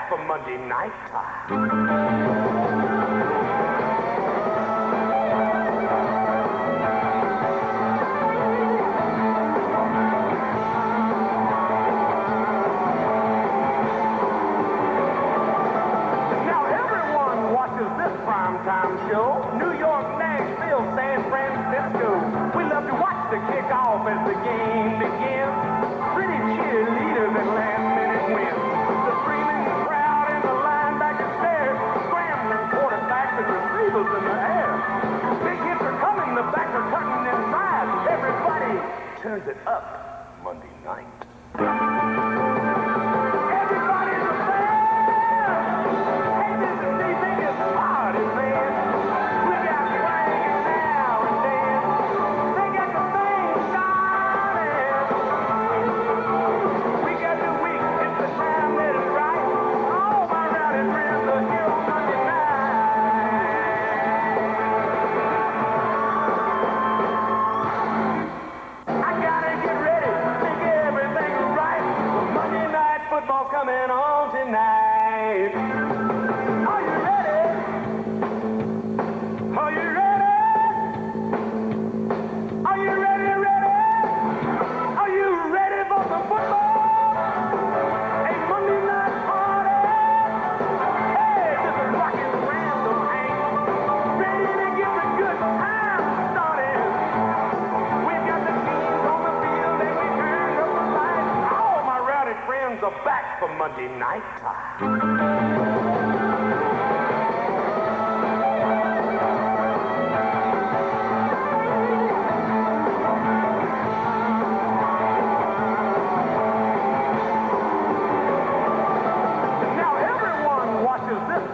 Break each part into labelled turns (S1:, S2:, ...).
S1: back for Monday night time. Primetime show, New York, Nashville, San Francisco. We love to watch the kickoff as the game begins. Pretty cheerleaders and last-minute wins. The screaming crowd and the linebacker stares. Scrambling quarterbacks and receivers in the air. Big hits are coming, the backs are cutting inside. Everybody turns it up Monday night. Everybody's a fan. Hey, this is the biggest party, man. We got swinging now and then. They got the thing started. We got the week, it's the time that is right. All my rowdy friends are here on Monday night. I gotta get ready, make everything right. Monday night football coming on tonight. Are you ready? Are you ready? Are you ready, ready? Are you ready for some football? A Monday night party? Hey, this is rockin' random, Hank. Ready to get the good time started. We've got the teams on the field and we turned up the lights. All my rowdy friends are back for Monday night time.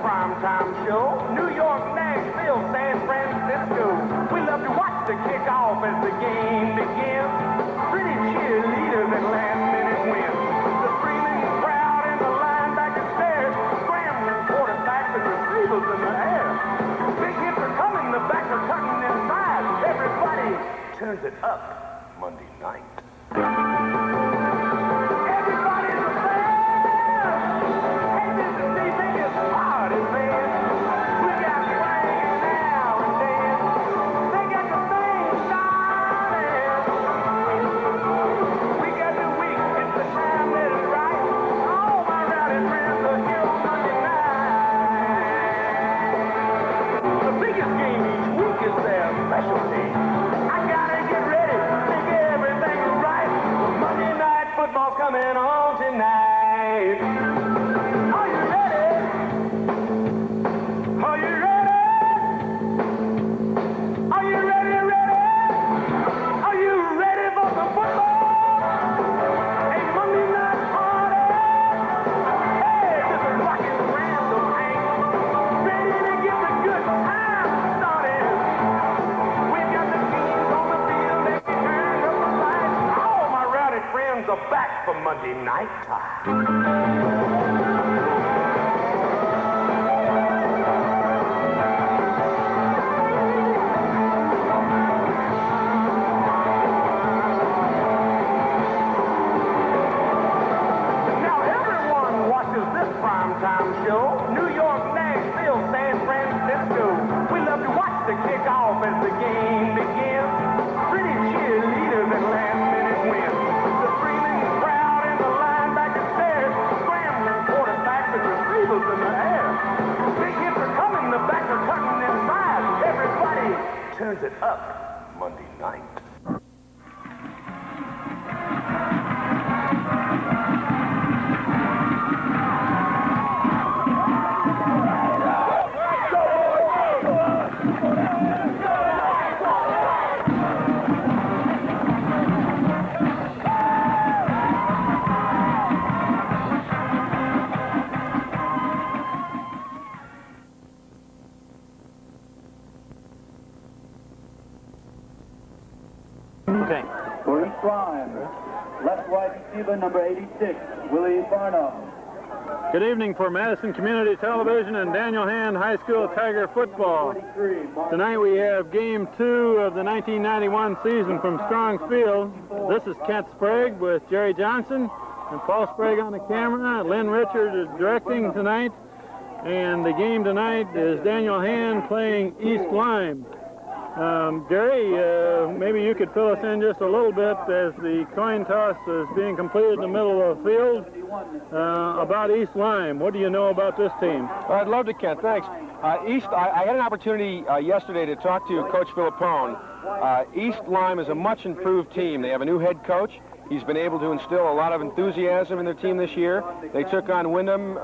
S1: Primetime show, New York, Nashville, San Francisco. We love to watch the kickoff as the game begins. Pretty cheerleaders and last-minute wins. The screaming crowd and the linebacker stares. Scrambling quarterbacks and receivers in the air. Big hits are coming, the backs are cutting inside. Everybody turns it up Monday night. Everybody's a fan. Hey, this is the biggest party, man. We got swinging now and then. They got the thing started. We got the week, it's the time that is right. All my rowdy friends are here on Monday night. The biggest game each week is their specialty. I gotta get ready, make everything right. Monday night football coming on tonight. Are you ready? Are you ready? Are you ready, ready? Are you ready for some football? A Monday night party? Hey, this is rockin' random, Hank. Ready to get the good time started. We've got the teams on the field and we turned up the lights. All my rowdy friends are back for Monday night time. Primetime show, New York, Nashville, San Francisco. We love to watch the kickoff as the game begins. Pretty cheerleaders and last-minute wins. The screaming crowd and the linebacker stares. Scrambling quarterbacks and receivers in the air. Big hits are coming, the backs are cutting inside. Everybody turns it up Monday night.
S2: Okay.
S3: For East Lyme, left wide receiver number 86, Willie Barnum.
S2: Good evening for Madison Community Television and Daniel Hand High School Tiger Football. Tonight we have Game 2 of the 1991 season from Strong's Field. This is Kent Sprague with Jerry Johnson And Paul Sprague on the camera. Lynn Richards is directing tonight. And the game tonight is Daniel Hand playing East Lyme. Jerry, maybe you could fill us in just a little bit as the coin toss is being completed in the middle of the field about East Lyme. What do you know about this team?
S4: I'd love to, Kent. Thanks. I had an opportunity yesterday to talk to Coach Filippone. East Lyme is a much improved team. They have a new head coach. He's been able to instill a lot of enthusiasm in their team this year. They took on Wyndham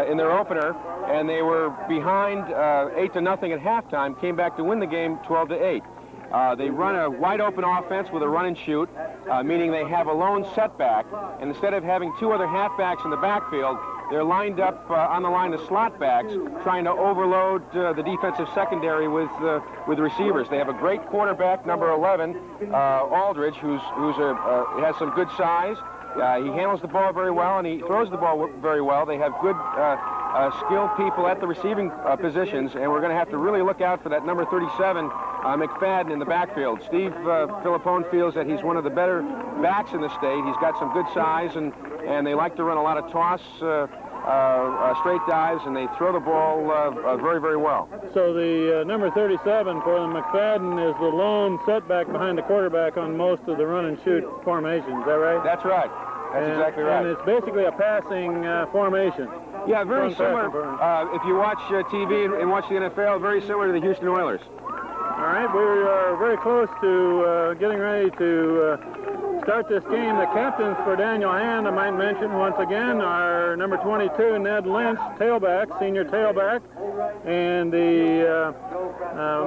S4: in their opener, and they were behind 8-0 at halftime, came back to win the game 12-8. They run a wide-open offense with a run and shoot, meaning they have a lone setback, and instead of having two other halfbacks in the backfield, they're lined up on the line of slot backs, trying to overload the defensive secondary with receivers. They have a great quarterback, number 11, Aldridge, who has some good size. He handles the ball very well, and he throws the ball very well. They have good, skilled people at the receiving positions, and we're going to have to really look out for that number 37, McFadden, in the backfield. Steve Filippone feels that he's one of the better backs in the state. He's got some good size, and they like to run a lot of toss, straight dives, and they throw the ball very, very well.
S2: So the number 37 for the McFadden is the lone setback behind the quarterback on most of the run and shoot formations. Is that right?
S4: That's right. That's exactly right.
S2: And it's basically a passing formation.
S4: Yeah, very similar. If you watch TV and watch the NFL, very similar to the Houston Oilers.
S2: All right, we are very close to getting ready to start this game. The captains for Daniel Hand, I might mention once again, are number 22, Ned Lynch, tailback, senior tailback, and the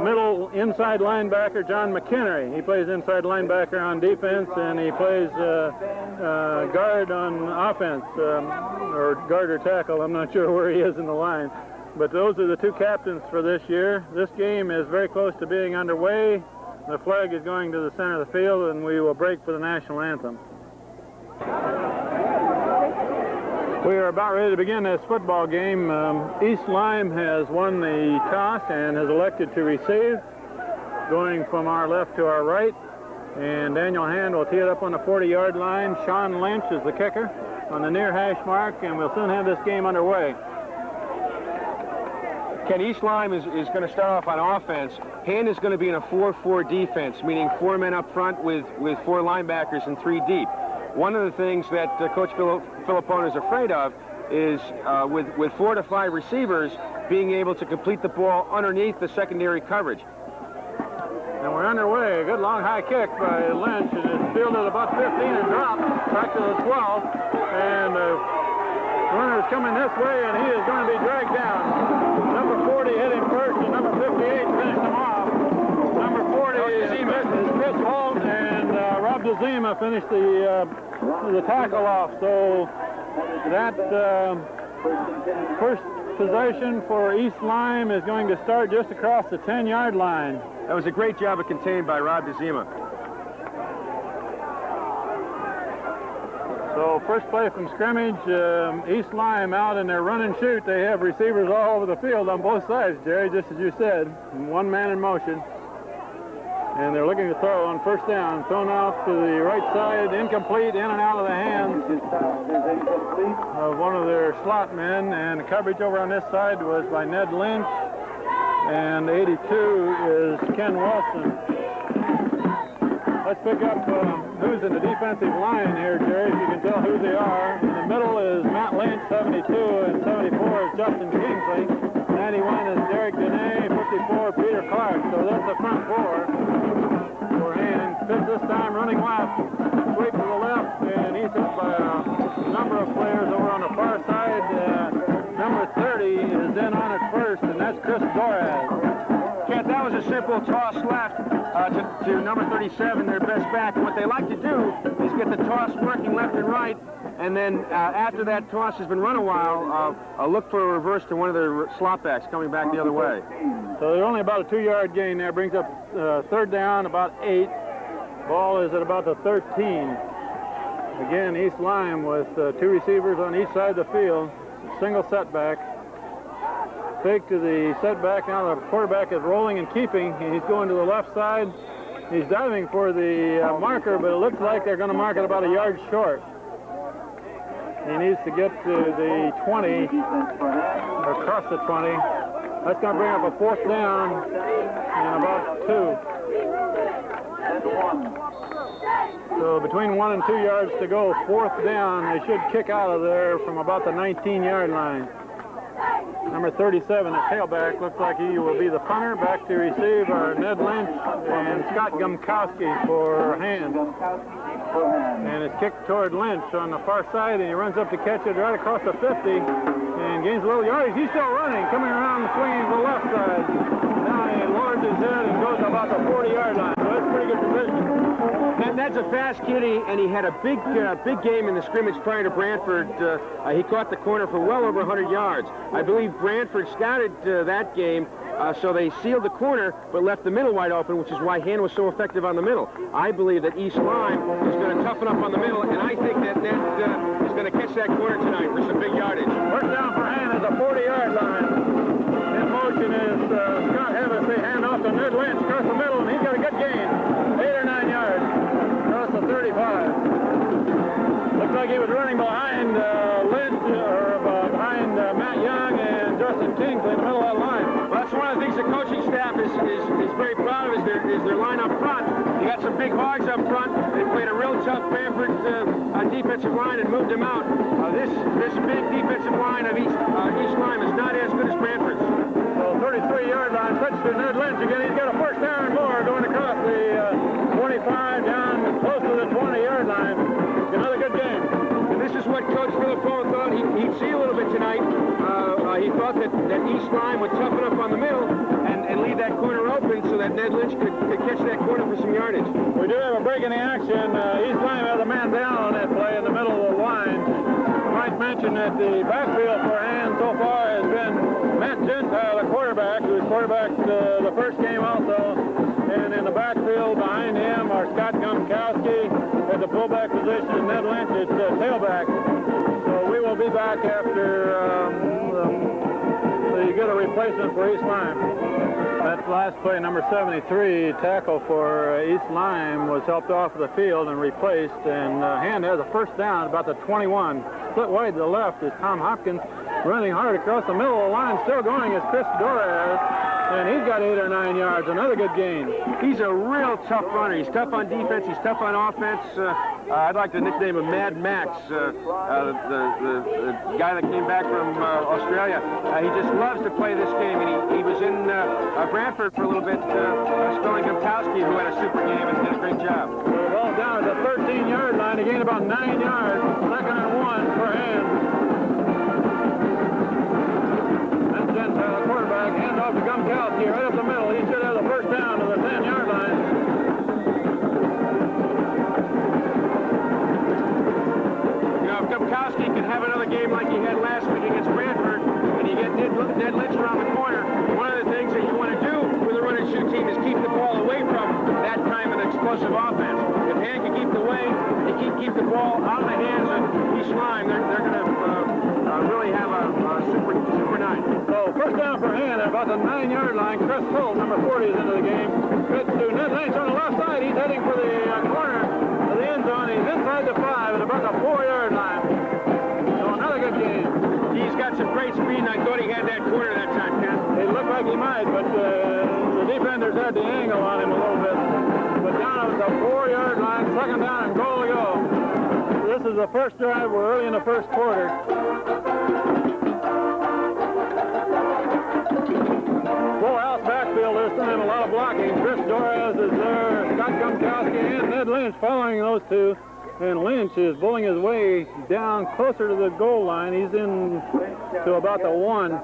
S2: middle inside linebacker, John McHenry. He plays inside linebacker on defense, and he plays guard on offense, or guard or tackle. I'm not sure where he is in the line. But those are the two captains for this year. This game is very close to being underway. The flag is going to the center of the field, and we will break for the national anthem. We are about ready to begin this football game. East Lyme has won the toss and has elected to receive, going from our left to our right. And Daniel Hand will tee it up on the 40-yard line. Sean Lynch is the kicker on the near hash mark, and we'll soon have this game underway.
S4: Ken, East Lyme is going to start off on offense. Hand is going to be in a 4-4 defense, meaning 4 men up front with 4 linebackers and 3 deep. One of the things that Coach Filippone is afraid of is with 4 to 5 receivers being able to complete the ball underneath the secondary coverage.
S2: And we're underway. A good long high kick by Lynch, and it's fielded about 15 and dropped back to the 12. And runner's coming this way, and he is going to be dragged down. Number 40 hit him first, and number 58 finished him off. Number 40 is Chris Holt, and Rob DeZima finished the tackle off. So that first possession for East Lyme is going to start just across the 10-yard line.
S4: That was a great job of contained by Rob DeZima.
S2: So first play from scrimmage, East Lyme out in their run and shoot. They have receivers all over the field on both sides, Jerry, just as you said. 1 man in motion. And they're looking to throw on first down. Thrown out to the right side, incomplete, in and out of the hands of one of their slot men. And the coverage over on this side was by Ned Lynch. And 82 is Ken Wilson. Let's pick up who's in the defensive line here, Jerry, if you can tell who they are. In the middle is Matt Lynch, 72, and 74 is Justin Kingsley. 91 is Derek Dene, 54 Peter Clark. So that's the front 4 for Hand. Pitch this time running left, sweep to the left, and he's hit by a number of players over on the far side. Number 30 is in on it first, and that's Chris Doraz.
S4: Kent, that was a simple toss left to number 37, their best back. And what they like to do is get the toss working left and right, and then after that toss has been run a while, look for a reverse to one of their slot backs coming back the other way.
S2: So they're only about a 2-yard gain there. Brings up third down, about 8. Ball is at about the 13. Again, East Lyme with 2 receivers on each side of the field. Single setback. Fake to the setback. Now the quarterback is rolling and keeping. He's going to the left side. He's diving for the marker, but it looks like they're going to mark it about a yard short. He needs to get to the 20, or across the 20. That's going to bring up a 4th down and about 2. So between 1 and 2 yards to go, 4th down. They should kick out of there from about the 19-yard line. Number 37, the tailback, looks like he will be the punter. Back to receive are Ned Lynch and Scott Gumkowski for hand. And it's kicked toward Lynch on the far side, and he runs up to catch it right across the 50 and gains a little yardage. He's still running, coming around swinging to the left side. Now he lowers his head and goes about the 40-yard line. So that's pretty good position.
S4: That's a fast kid, and he had a big game in the scrimmage prior to Brantford. He caught the corner for well over 100 yards. I believe Brantford scouted that game, so they sealed the corner but left the middle wide open, which is why Hand was so effective on the middle. I believe that East Lyme is going to toughen up on the middle, and I think that is going to catch that corner tonight for some big yardage.
S2: First down for Hand is the 40-yard line. In motion is Scott Hevis. They hand off to Ned Lynch across the middle, and he's got a good gain. 8 or 9 yards across the 35. Looks like he was running behind Lynch, or behind Matt Young and Justin Kingsley in the middle of that line.
S4: Well, that's one of the things the coaching staff is very proud of, is their line up front. You got some big hogs up front. They played a real tough Brantford defensive line and moved them out. This big defensive line of East Lyme is not as good as Brantford's.
S2: So 33-yard line, pitch to Ned Lynch again. He's got a 1st down and more going across the 25 down close to the 20-yard line. Another good game.
S4: And this is what Coach Philippone thought he'd see a little bit tonight. He thought that East Lyme would toughen up on the middle and leave that corner open so that Ned Lynch could catch that corner for some yardage.
S2: We do have a break in the action. East Lyme has a man down on that play in the middle of the line. I might mention that the backfield for Hand so far has been Matt Gentile, the quarterback, who quarterbacked the first game also. And in the backfield behind him are Scott Gumkowski at the fullback position, and Ned Lynch is the tailback. So we will be back after you get a replacement for East Lyme. That last play, number 73, tackle for East Lyme, was helped off the field and replaced, and Hand has a 1st down about the 21. Split wide to the left is Tom Hopkins running hard across the middle of the line. Still going is Chris Dorez, and he's got 8 or 9 yards. Another good gain.
S4: He's a real tough runner. He's tough on defense. He's tough on offense. I'd like to nickname him Mad Max, the guy that came back from Australia. He just loves to play this game, and he was in Brantford for a little bit, spelling Gumkowski, who had a super game and did a great job.
S2: Ball down at the 13-yard line. He gained about 9 yards. 2nd and 1 for Hand. That's Gentile, quarterback. Hand off to Gumkowski right up the middle. He should have the 1st down to the 10-yard line.
S4: You know, if Gumkowski can have another game like he had last week against Brantford, and you get Ned Lynch around the corner, one of the things that you want to do with a run-and-shoot team is keep the ball away from that kind of an explosive offense. If Hand can keep the way, they keep the ball out of the hands of East Lyme, they're going to really have a super night.
S2: So 1st down for Hand at about the 9-yard line. Chris Hull, number 40, is into the game. Pitch to Ned Lynch on the left side. He's heading for the corner of the end zone. He's inside the 5 at about the 4-yard line. So another good game.
S4: He's got some great speed, and I thought he had that corner that time, Ken.
S2: It looked like he might, but the defenders had the angle on him a little bit. But down at the 4-yard line, 2nd down and goal to go. This is the first drive. We're early in the first quarter. Full house backfield this time, a lot of blocking. Chris Dorez is there, Scott Gumkowski and Ned Lynch following those two. And Lynch is bulling his way down closer to the goal line. He's in to about the 1.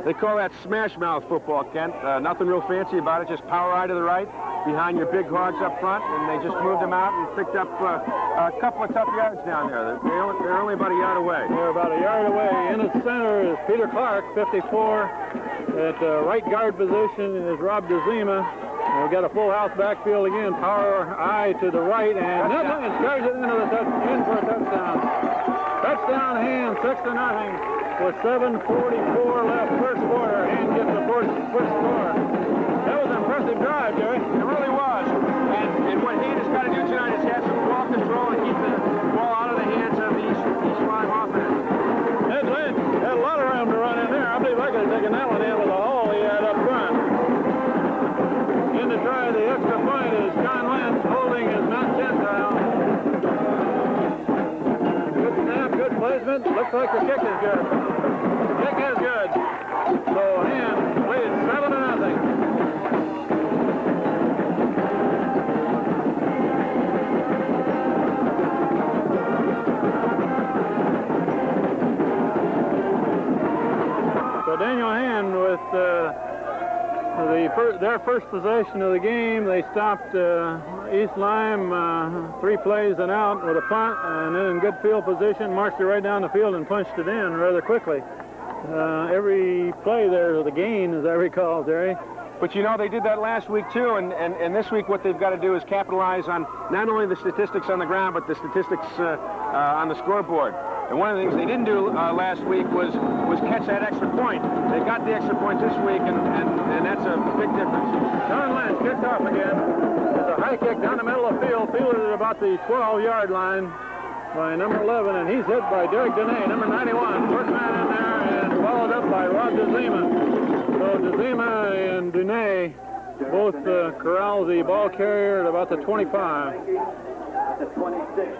S4: They call that smash mouth football, Kent. Nothing real fancy about it, just power eye to the right, behind your big hogs up front, and they just moved them out and picked up a couple of tough yards down there. They're only about a yard away.
S2: They're about a yard away. In the center is Peter Clark, 54. At right guard position is Rob DeZima. We've got a full house backfield again. Power eye to the right, and Ned Lynch carries it in for a touchdown. Touchdown Hand, 6-0. With 7:44 left, first quarter. Hand gets the first score. That was an impressive drive, Jerry.
S4: It really was. And what Hand has got to do tonight is have some ball control and keep the ball out of the hands of East Lyme.
S2: taking that one in with a hole he had up front. In to try the extra point is John Lynch, holding his Matt Gentile. Good snap, good placement. Looks like the kick is good. Kick is good. So Hand leads 7-0. So Daniel Hand with their first possession of the game. They stopped East Lyme 3 plays and out with a punt, and then in good field position, marched it right down the field and punched it in rather quickly. Every play there was a gain, as I recall, Terry.
S4: But you know, they did that last week too, and this week what they've got to do is capitalize on not only the statistics on the ground, but the statistics on the scoreboard. And one of the things they didn't do last week was catch that extra point. They got the extra point this week, and that's a big difference.
S2: John Lynch kicks off again. It's a high kick down the middle of the field, fielded at about the 12-yard line by number 11, and he's hit by Derek Dene, number 91. First man in there, and followed up by Rob DeZima. So DeZima and Dene both corral the ball carrier at about the 25.
S3: The 26.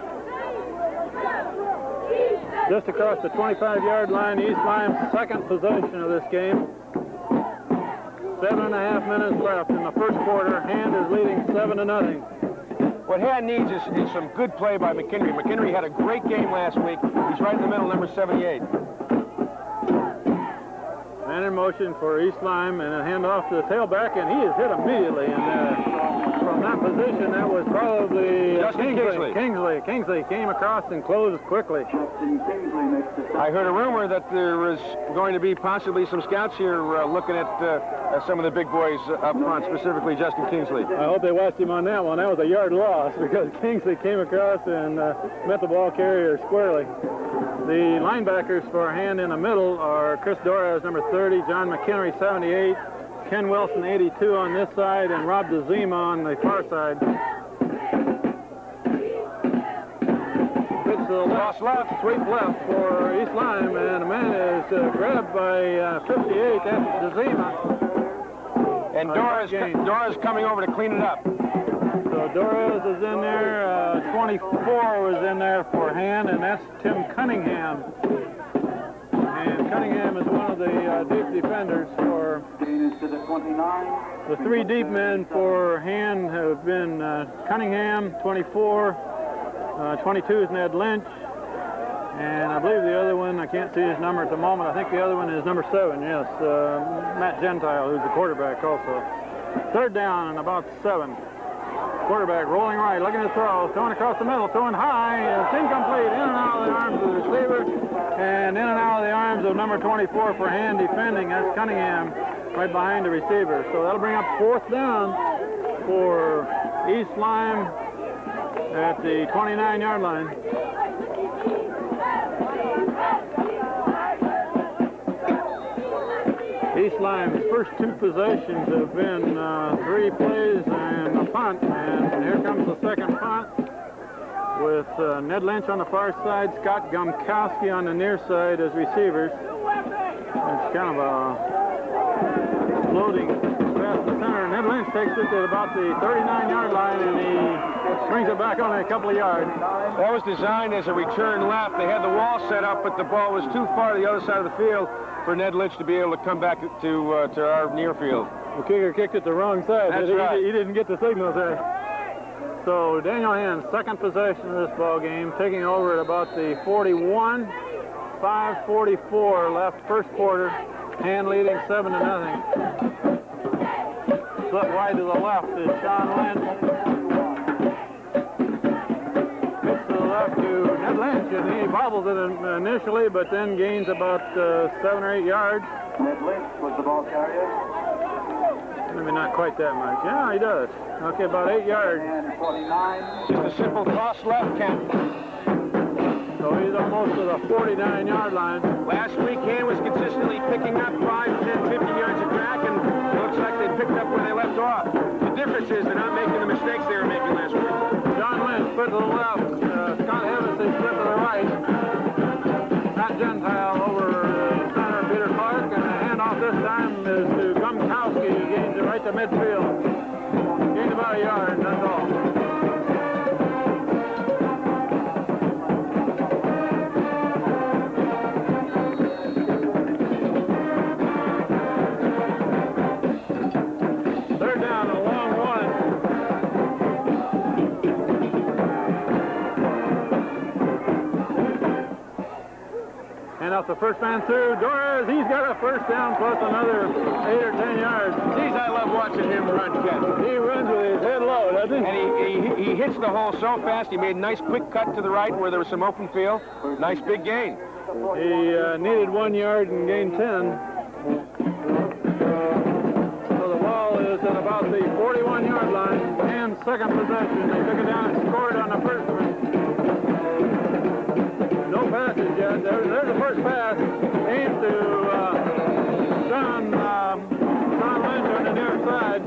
S2: Just across the 25-yard line, East Lyme's second possession of this game. 7.5 minutes left in the first quarter. Hand is leading 7-0.
S4: What Hand needs is some good play by McHenry. McHenry had a great game last week. He's right in the middle, number 78.
S2: Man in motion for East Lyme, and a handoff to the tailback, and he is hit immediately. And from that position, that was probably Kingsley came across and closed quickly.
S3: I
S4: heard a rumor that there was going to be possibly some scouts here looking at some of the big boys up front, specifically Justin Kingsley.
S2: I hope they watched him on that one. That was a yard loss because Kingsley came across and met the ball carrier squarely. The linebackers for Hand in the middle are Chris Dorez, number 30, John McHenry, 78, Ken Wilson, 82 on this side, and Rob DeZima on the far side. Pitch to the left, sweep left for East Lyme, and the man is grabbed by 58, that's DeZima.
S4: And Dorez coming over to clean it up.
S2: So Dorez is in there, 24 was in there for Hand, and that's Tim Cunningham. And Cunningham is one of the deep defenders for the 3 deep men for Hand have been Cunningham, 24, 22 is Ned Lynch, and I believe the other one, I can't see his number at the moment, I think the other one is number 7, yes, Matt Gentile, who's the quarterback also. Third down and about 7. Quarterback rolling right, looking to throw, throwing across the middle, throwing high, it's incomplete, in and out of the arms of the receiver, and in and out of the arms of number 24 for Hand defending, that's Cunningham, right behind the receiver. So that'll bring up 4th down for East Lyme at the 29-yard line. East Lyme's first 2 possessions have been 3 plays and a punt, and here comes the second punt with Ned Lynch on the far side, Scott Gumkowski on the near side as receivers. It's kind of a floating past the center. Ned Lynch takes it at about the 39-yard line, and he brings it back only a couple of yards.
S4: That was designed as a return left. They had the wall set up, but the ball was too far to the other side of the field for Ned Lynch to be able to come back to our near field.
S2: The kicker kicked it the wrong side.
S4: That's right.
S2: He didn't get the signals there. So Daniel Hand's second possession of this ball game, taking over at about the 41, 5:44 left first quarter. Hand leading 7-0. Slip wide to the left is Sean Lynch. Pitch to the left to Ned Lynch, and he bobbles it initially, but then gains about 7 or 8 yards.
S3: Ned Lynch was the ball carrier.
S2: Maybe not quite that much. Yeah, he does. Okay, about 8 yards.
S3: And 49.
S4: Just a simple toss left, Ken.
S2: So he's almost to the 49-yard line.
S4: Last week, Hand was consistently picking up 5, 10, 50 yards of crack, and it looks like they picked up where they left off. The difference is they're not making the mistakes they were making last week.
S2: John Lynch, split to the left. Scott Evans, split to the right. Matt Gentile over center, Peter Clark, and a handoff Handoff this time is to Gumkowski, who gains it right to midfield. Gained about a yard, that's all. Third down, a long one. And off the first man through, Torres, he's got a first down plus another 8 or 10 yards.
S4: Geez, I love watching him run, Ken.
S2: He runs with his head low, doesn't he?
S4: And he hits the hole so fast. He made a nice quick cut to the right where there was some open field. Nice big gain.
S2: He needed 1 yard and gained 10. So the ball is at about the 41-yard line and second possession. They took it down and scored on the first one. No passes yet. There's the first pass aimed to Sean Lynch on the near side.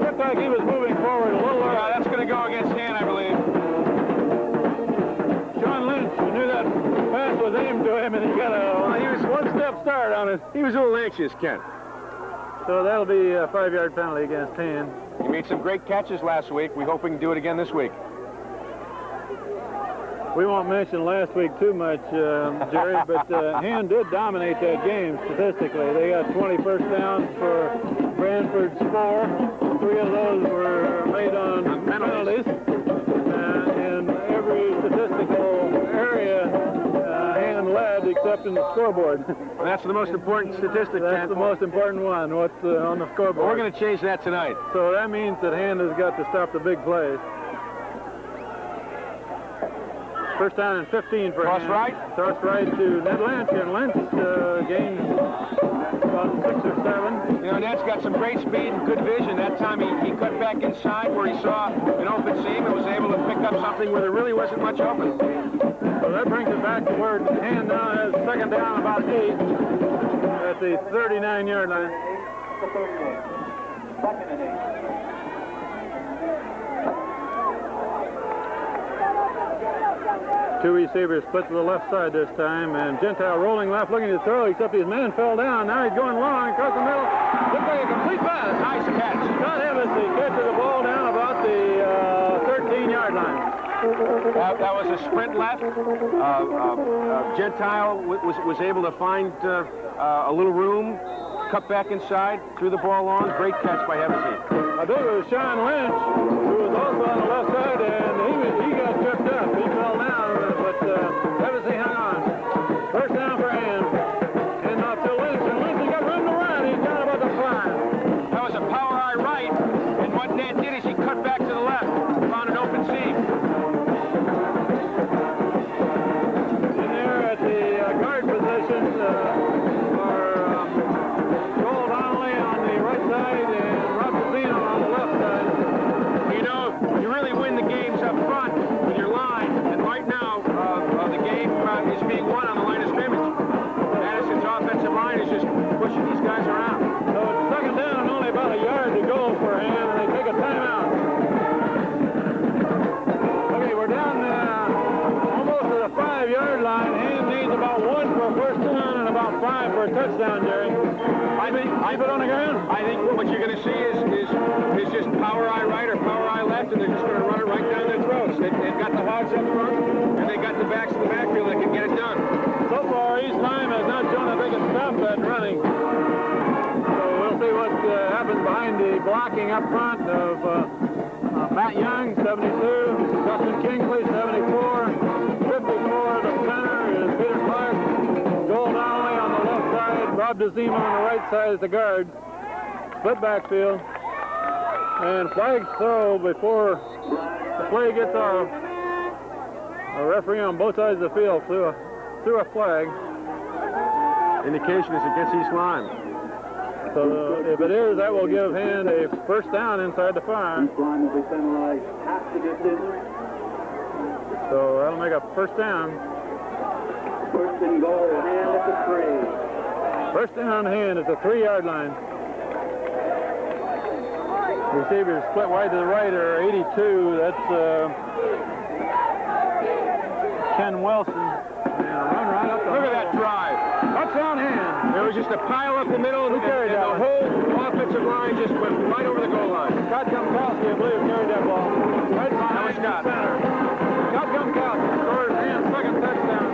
S2: Looked like he was moving forward a little early.
S4: Yeah, that's going to go against hand, I believe.
S2: Sean Lynch knew that pass was aimed to him, and he got he was one-step start on it.
S4: He was a little anxious, Ken.
S2: So that'll be a 5-yard penalty against Hand.
S4: He made some great catches last week. We hope we can do it again this week.
S2: We won't mention last week too much, Jerry, but Hand did dominate that game statistically. They got 20 first downs for Branford's 4. 3 of those were made on penalties. In every statistical area, Hand led except in the scoreboard.
S4: Well, that's the most important statistic,
S2: That's
S4: Ken.
S2: the most important one, what's on the scoreboard.
S4: We're going to change that tonight.
S2: So that means that Hand has got to stop the big plays. First down and 15 for
S4: Toss
S2: Hand.
S4: right.
S2: Toss right to Ned Lynch, and Lynch gains about 6 or 7.
S4: You know, Ned's got some great speed and good vision. That time he cut back inside where he saw an open seam and was able to pick up something where there really wasn't much open.
S2: So that brings it back to where Hand now has second down about 8 at the 39-yard line.
S3: Second and 8.
S2: Two receivers split to the left side this time, and Gentile rolling left, looking to throw, except his man fell down. Now he's going long across the middle. Looks like a complete pass.
S4: Nice catch.
S2: Scott Evans, he catches the ball down about the 13-yard line.
S4: That was a sprint left. Gentile was able to find a little room, cut back inside, threw the ball long. Great catch by Hevesy.
S2: I think it was Sean Lynch, who was also on the left side, and he got tripped up. He fell down, but Hevesy hung on. First down for Hand. And off to Lynch, and Lynch has got room to run. He's down about the 5.
S4: That was a power eye right, and what Ned did is he cut back to the left, found an open seam.
S2: In there at the guard position are Joel Donnelly on the right side and Rob Zeno on the left side.
S4: You know, you really win the games up front with your line, and right now the game is being won on the line of scrimmage. Madison's offensive line is just pushing these guys around.
S2: So it's second down and only about a yard to go for Hand, and they take a timeout. Okay, we're down almost to the 5-yard line. Hand needs about 1 for a first down and about 5 for a touchdown, Jerry. Keep it on the ground.
S4: I think what you're going to see is just power eye right or power eye left, and they're just going to run it right down their throats. They've got the hogs up front, and they got the backs in the backfield that can get it done.
S2: So far, East Lyme has not shown that they can stop that running. So we'll see what happens behind the blocking up front of Matt Young, 72, Justin Kingsley, 74, 54, the center is Peter Clark, Joel Donnelly on the left side, Rob DeZima on the right side as the guard. Split backfield. And flags throw before the play gets off. A referee on both sides of the field threw a flag.
S4: Indication is against East Lyme.
S2: So if it is, that will give Hand a first down inside the 5.
S3: East Lyme will be penalized half the distance.
S2: So that'll make a first down.
S3: First and goal, Hand at the 3.
S2: First down Hand at the 3-yard line. Receivers split wide to the right are 82. That's Ken Wilson. And a run right up the
S4: Look at that drive.
S2: touchdown Hand.
S4: It was just a pile up the middle, and
S2: carried
S4: the
S2: that one?
S4: whole offensive line just went right over the goal line.
S2: Scott Gumkowski, I believe, carried that ball. Right behind the
S4: Scott.
S2: center. Scott Gumkowski scored his second touchdown.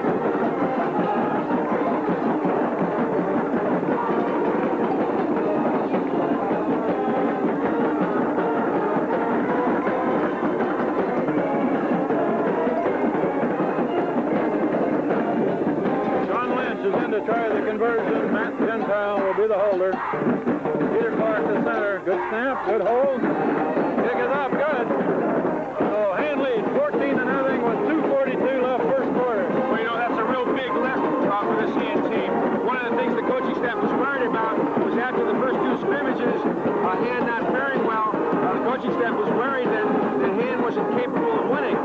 S2: To try the conversion. Matt Gentile will be the holder. Peter Clark the center. Good snap, good hold. Kick is up, good. So hand lead 14-0 with 2:42 left first quarter.
S4: Well, you know, that's a real big lift for this hand team. One of the things the coaching staff was worried about was after the first two scrimmages, hand not faring well, the coaching staff was worried that hand wasn't capable of winning.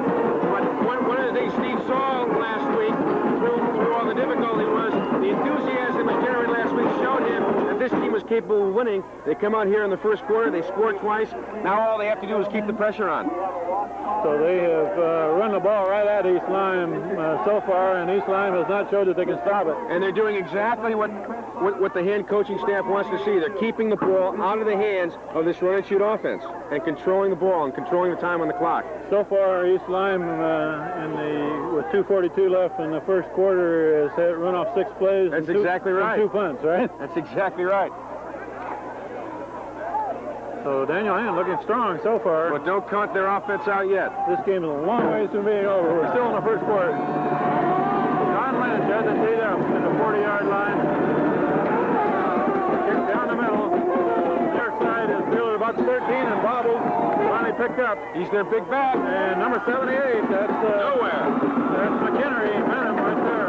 S4: But one of the things Steve saw last week through all the difficulty was the enthusiasm that generated last week showed him that this team was capable of winning. They come out here in the first quarter, they scored twice. Now all they have to do is keep the pressure on.
S2: So they have run the ball right at East Lyme so far, and East Lyme has not showed that they can stop it.
S4: And they're doing exactly what the hand coaching staff wants to see. They're keeping the ball out of the hands of this run and shoot offense and controlling the ball and controlling the time on the clock.
S2: So far, East Lyme, with 2:42 left in the first quarter, has run off 6 plays.
S4: That's
S2: and
S4: exactly right.
S2: 2 punts, right?
S4: That's exactly right.
S2: So Daniel Hand looking strong so far.
S4: But don't count their offense out yet.
S2: This game is a long ways from being over. We're still in the first quarter. John Lynch has it teed up in the 40-yard line. Kick down the middle. Near side is fielded about 13 and bobbled. Finally picked up.
S4: He's their big back.
S2: And number 78, that's
S4: nowhere.
S2: That's McHenry. Met him right there.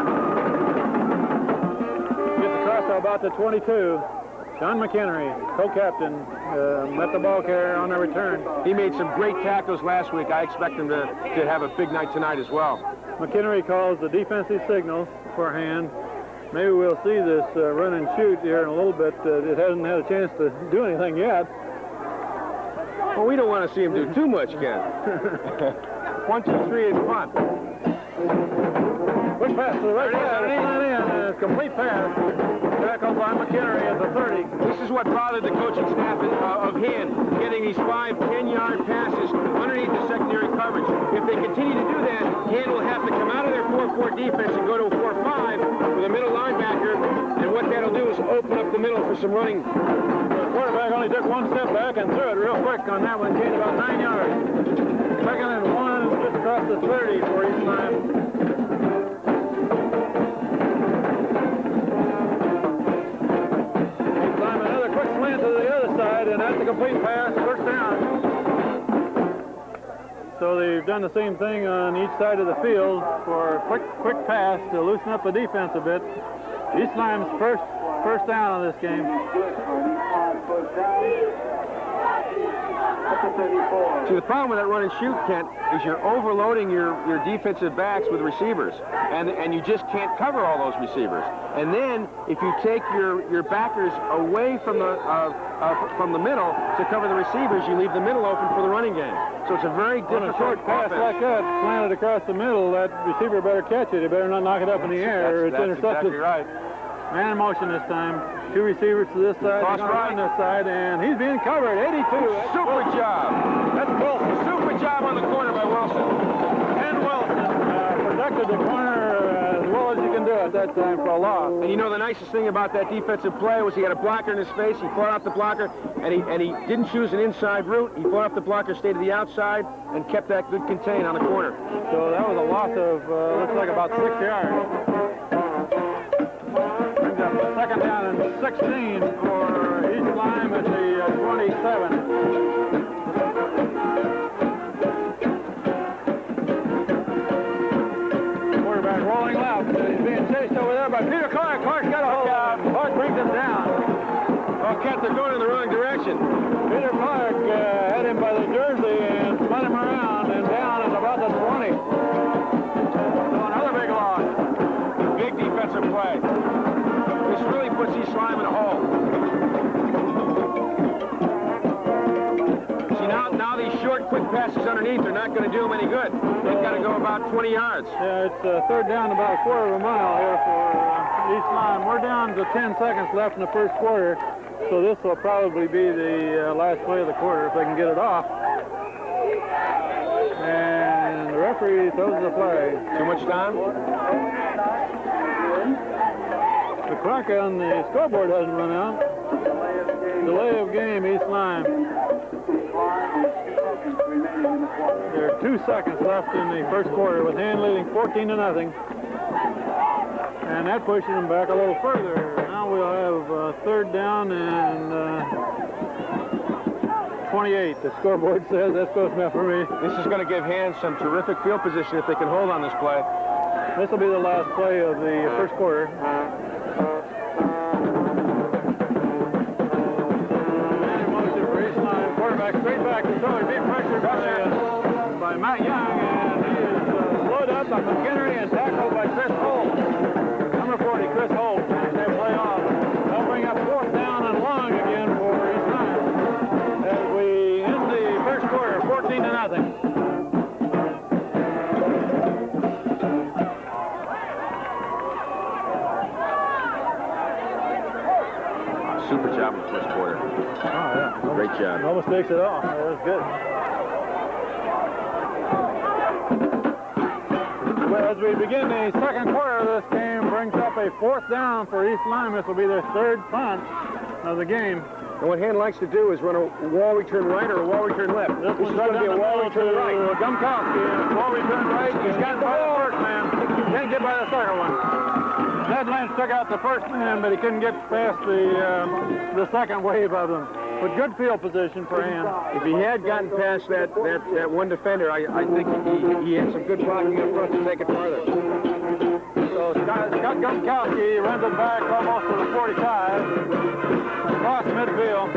S2: Gets across to about the 22. John McHenry, co-captain, met the ball carrier on the return.
S4: He made some great tackles last week. I expect him to have a big night tonight as well.
S2: McHenry calls the defensive signal for Hand. Maybe we'll see this run and shoot here in a little bit. It hasn't had a chance to do anything yet.
S4: Well, we don't want to see him do too much, Ken. 1, 2, 3, and punt.
S2: Quick pass to the right side. Complete pass. Tackled by McHenry at the 30.
S4: This is what bothered the coaching staff of Hand, getting these 5, 10-yard passes underneath the secondary coverage. If they continue to do that, Hand will have to come out of their 4-4 defense and go to a 4-5 with a middle linebacker, and what that'll do is open up the middle for some running.
S2: The quarterback only took 1 step back and threw it real quick on that one, gained about 9 yards. Second and 1, just across the 30 for East Lyme. And that's a complete pass, first down. So they've done the same thing on each side of the field for a quick pass to loosen up the defense a bit. East Lyme's first down on this game.
S4: See, the problem with that run and shoot, Kent, is you're overloading your defensive backs with receivers, and you just can't cover all those receivers. And then if you take your backers away from the middle to cover the receivers, you leave the middle open for the running game. So it's a very difficult
S2: short pass like that, slanted across the middle. That receiver better catch it. He better not knock it up in the air, or it's intercepted.
S4: Exactly right.
S2: Man in motion this time. 2 receivers to this side,
S4: Cross right
S2: on this side, and he's being covered. 82.
S4: Super job.
S2: That's Wilson.
S4: Super job on the corner by Wilson.
S2: And Wilson protected the corner as well as you can do at that time for a loss.
S4: And you know the nicest thing about that defensive play was he had a blocker in his face. He fought off the blocker, and he didn't choose an inside route. He fought off the blocker, stayed to the outside, and kept that good contain on the corner.
S2: So that was a loss of looks like about 6 yards. Second down and 16 for East Lyme at the 27. Quarterback rolling left. He's being chased over there by Peter Clark. Clark's got a hold of him. Clark brings him down.
S4: Oh, Kent, they're going in the wrong direction.
S2: Peter Clark had him by the jersey and spun him around and down at about the 20. So another big loss.
S4: Big defensive play. This really puts East Lyme in a hole. See, now these short, quick passes underneath are not going to do them any good. They've got to go about 20 yards.
S2: Yeah, it's third down about a quarter of a mile here for East Lyme. We're down to 10 seconds left in the first quarter, so this will probably be the last play of the quarter if they can get it off. And the referee throws the flag.
S4: Too much time?
S2: The clock on the scoreboard hasn't run out. Delay of game, East Lyme. There are 2 seconds left in the first quarter with Hand leading 14-0. And that pushes them back a little further. Now we'll have third down and 28. The scoreboard says that's close enough for me.
S4: This is going to give Hand some terrific field position if they can hold on this play.
S2: This will be the last play of the first quarter. Quarterback straight back to throw. He's being pressured by Matt Young, and he is slowed up by McHenry and tackled by Chris Holt. Number 40, Chris Holt, finished that play off. They'll bring up fourth down and long again for East Lyme as we end the first quarter, 14-0.
S4: Super job in the first quarter.
S2: Oh, yeah.
S4: Great job.
S2: No mistakes at all. That was good. Well, as we begin the second quarter, this game brings up a fourth down for East Lyme. This will be their third punt of the game.
S4: And what Hand likes to do is run a wall return right or a wall return left.
S2: This
S4: is going to be a wall return right.
S2: Gumkowski, wall return right. He's got by the first man. Can't get by the second one. Ned Lynch took out the first man, but he couldn't get past the second wave of them. But good field position for Hand.
S4: If he had gotten past that one defender, I think he had some good blocking up front to take it farther.
S2: So Scott Gumkowski runs it back almost to the 45, across midfield.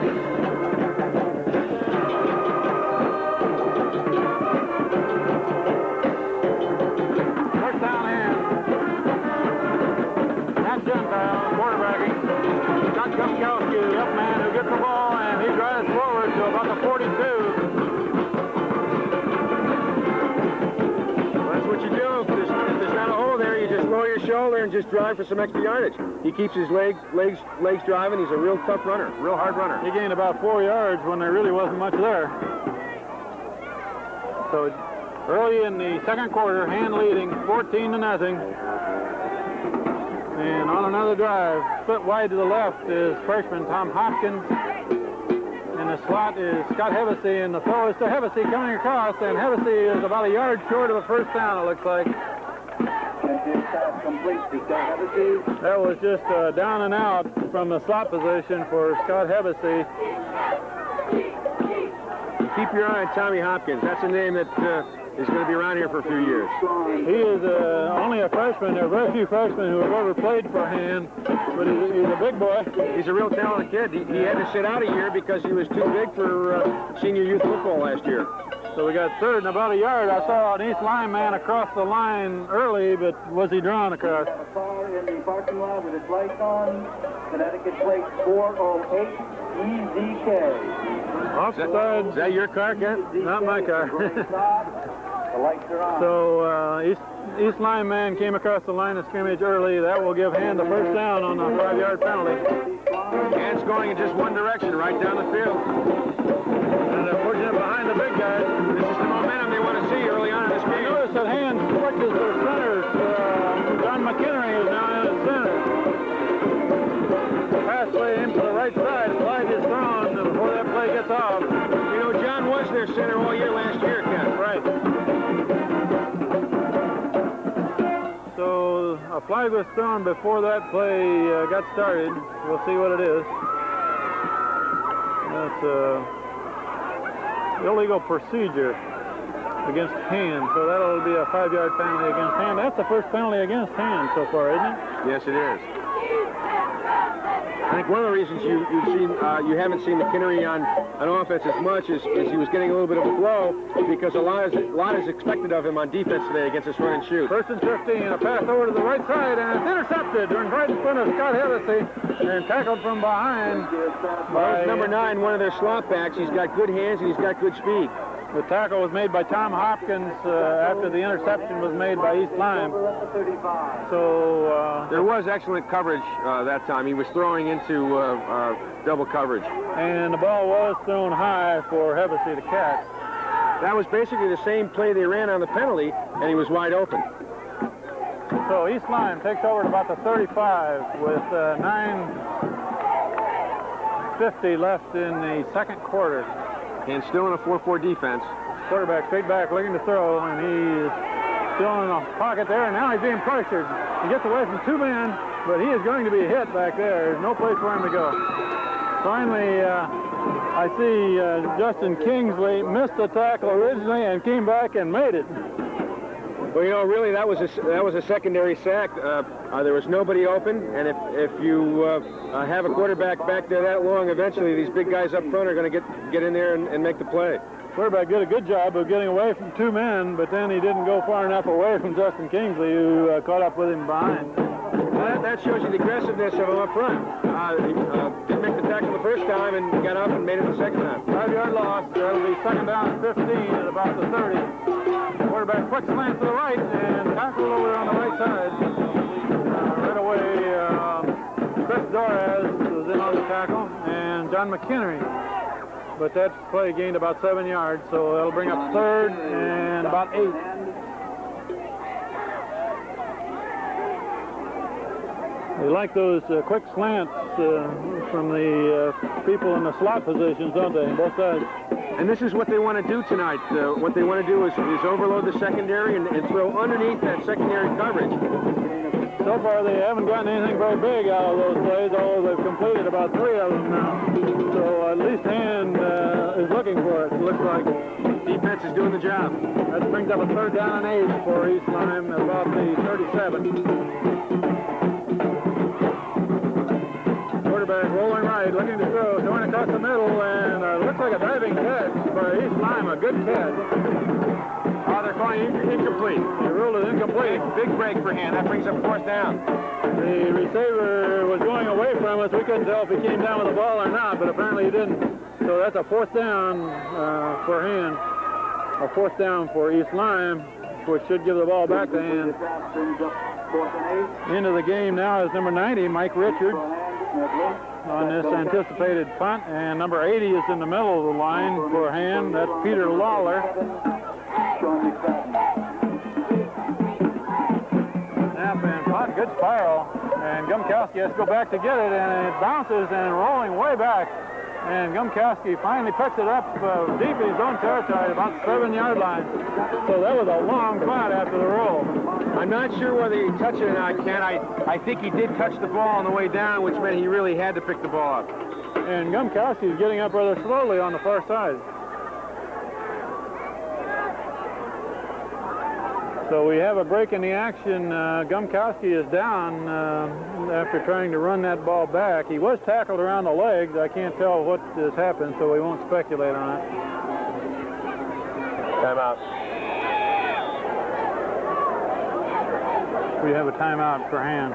S2: First down Hand. Matt Gentile quarterbacking. Scott Gumkowski, the up man who gets the ball, and he drives forward to about the 42.
S4: That's what you do. If there's not a hole there, you just lower your shoulder and just drive for some extra yardage. He keeps his legs driving. He's a real tough runner, real hard runner.
S2: He gained about 4 yards when there really wasn't much there. So early in the second quarter, Hand leading 14-0. And on another drive, split wide to the left is freshman Tom Hopkins. And the slot is Scott Hevesy, and the throw is to Hevesy coming across, and Hevesy is about a yard short of a first down, it looks like. That was just down and out from the slot position for Scott Hevesy.
S4: Keep your eye on Tommy Hopkins. That's a name that is going to be around here for a few years.
S2: He is only a freshman. There are very few freshmen who have ever played for Hand, but he's a big boy.
S4: He's a real talented kid. He had to sit out a year because he was too big for senior youth football last year.
S2: So we got third and about a yard. I saw an East Lyme man across the line early, but was he drawn across?
S3: In the parking lot with his lights on, Connecticut plate 408 EZK.
S2: Offside.
S4: Is that your car, Ken?
S2: Not my car.
S3: The lights are on.
S2: So East Lyme man came across the line of scrimmage early. That will give Hand the first down on the 5-yard penalty.
S4: Hand's going in just one direction, right down the field.
S2: And they're pushing it behind the big guy.
S4: This is the momentum they want to see early on in this game.
S2: Notice that Hand switches their centers. John McHenry is now in his center. Pass play into the right side. Flag is thrown before that play gets off.
S4: You know, John was their center all year last year, Ken.
S2: Right. So a flag was thrown before that play got started. We'll see what it is. That's illegal procedure against Hand. So that'll be a 5-yard penalty against Hand. That's the first penalty against Hand so far, isn't it?
S4: Yes, it is. I think one of the reasons you haven't seen McHenry on offense as much is he was getting a little bit of a flow because a lot is expected of him on defense today against this run and shoot.
S2: First and 15, a pass over to the right side, and it's intercepted right in front of Scott Hevesy and tackled from behind by
S4: number 9, one of their slot backs. He's got good hands and he's got good speed.
S2: The tackle was made by Tom Hopkins after the interception was made by East Lyme. So
S4: there was excellent coverage that time. He was throwing into double coverage.
S2: And the ball was thrown high for Hevesy to catch.
S4: That was basically the same play they ran on the penalty, and he was wide open.
S2: So East Lyme takes over at about the 35 with 9:50 left in the second quarter.
S4: And still in a 4-4 defense.
S2: Quarterback straight back looking to throw, and he is still in the pocket there, and now he's being pressured. He gets away from two men, but he is going to be hit back there. There's no place for him to go. Finally, I see Justin Kingsley missed the tackle originally and came back and made it.
S4: Well, you know, really, that was a secondary sack. There was nobody open, and if you have a quarterback back there that long, eventually these big guys up front are going to get in there and make the play.
S2: Quarterback did a good job of getting away from two men, but then he didn't go far enough away from Justin Kingsley, who caught up with him behind.
S4: That shows you the aggressiveness of him up front. He didn't make the tackle the first time and got up and made it the second time.
S2: 5-yard loss. That'll be second down and 15 at about the 30. Quarterback quick slant to the right and tackle over on the right side. Right away, Chris Dorez was in on the tackle, and John McHenry. But that play gained about 7 yards, so that'll bring up third and about 8. They like those quick slants from the people in the slot positions, don't they, on both sides?
S4: And this is what they want to do tonight. What they want to do is overload the secondary and throw underneath that secondary coverage.
S2: So far, they haven't gotten anything very big out of those plays, although they've completed about 3 of them now. So at least Hand is looking for it, looks like.
S4: Defense is doing the job.
S2: That brings up a third down and 8 for East Lyme at about the 37. Quarterback rolling right, looking to throw, throwing across the middle, and looks like a diving catch by East Lyme, a good catch.
S4: They're calling incomplete.
S2: They ruled it incomplete.
S4: Big break for Hand. That brings up fourth down.
S2: The receiver was going away from us. We couldn't tell if he came down with the ball or not, but apparently he didn't. So that's a fourth down for Hand. A fourth down for East Lyme, which should give the ball back to Hand. Into the game now is number 90, Mike Richards, on this anticipated punt, and number 80 is in the middle of the line for Hand. That's Peter Lawler. Snap and punt, good spiral, and Gumkowski has to go back to get it, and it bounces and rolling way back, and Gumkowski finally picks it up deep in his own territory, about 7-yard line. So that was a long punt after the roll.
S4: I'm not sure whether he touched it or not, Ken. I think he did touch the ball on the way down, which meant he really had to pick the ball up.
S2: And Gumkowski is getting up rather slowly on the far side. So we have a break in the action. Gumkowski is down after trying to run that ball back. He was tackled around the legs. I can't tell what has happened, so we won't speculate on it.
S4: Timeout.
S2: We have a timeout for Hand.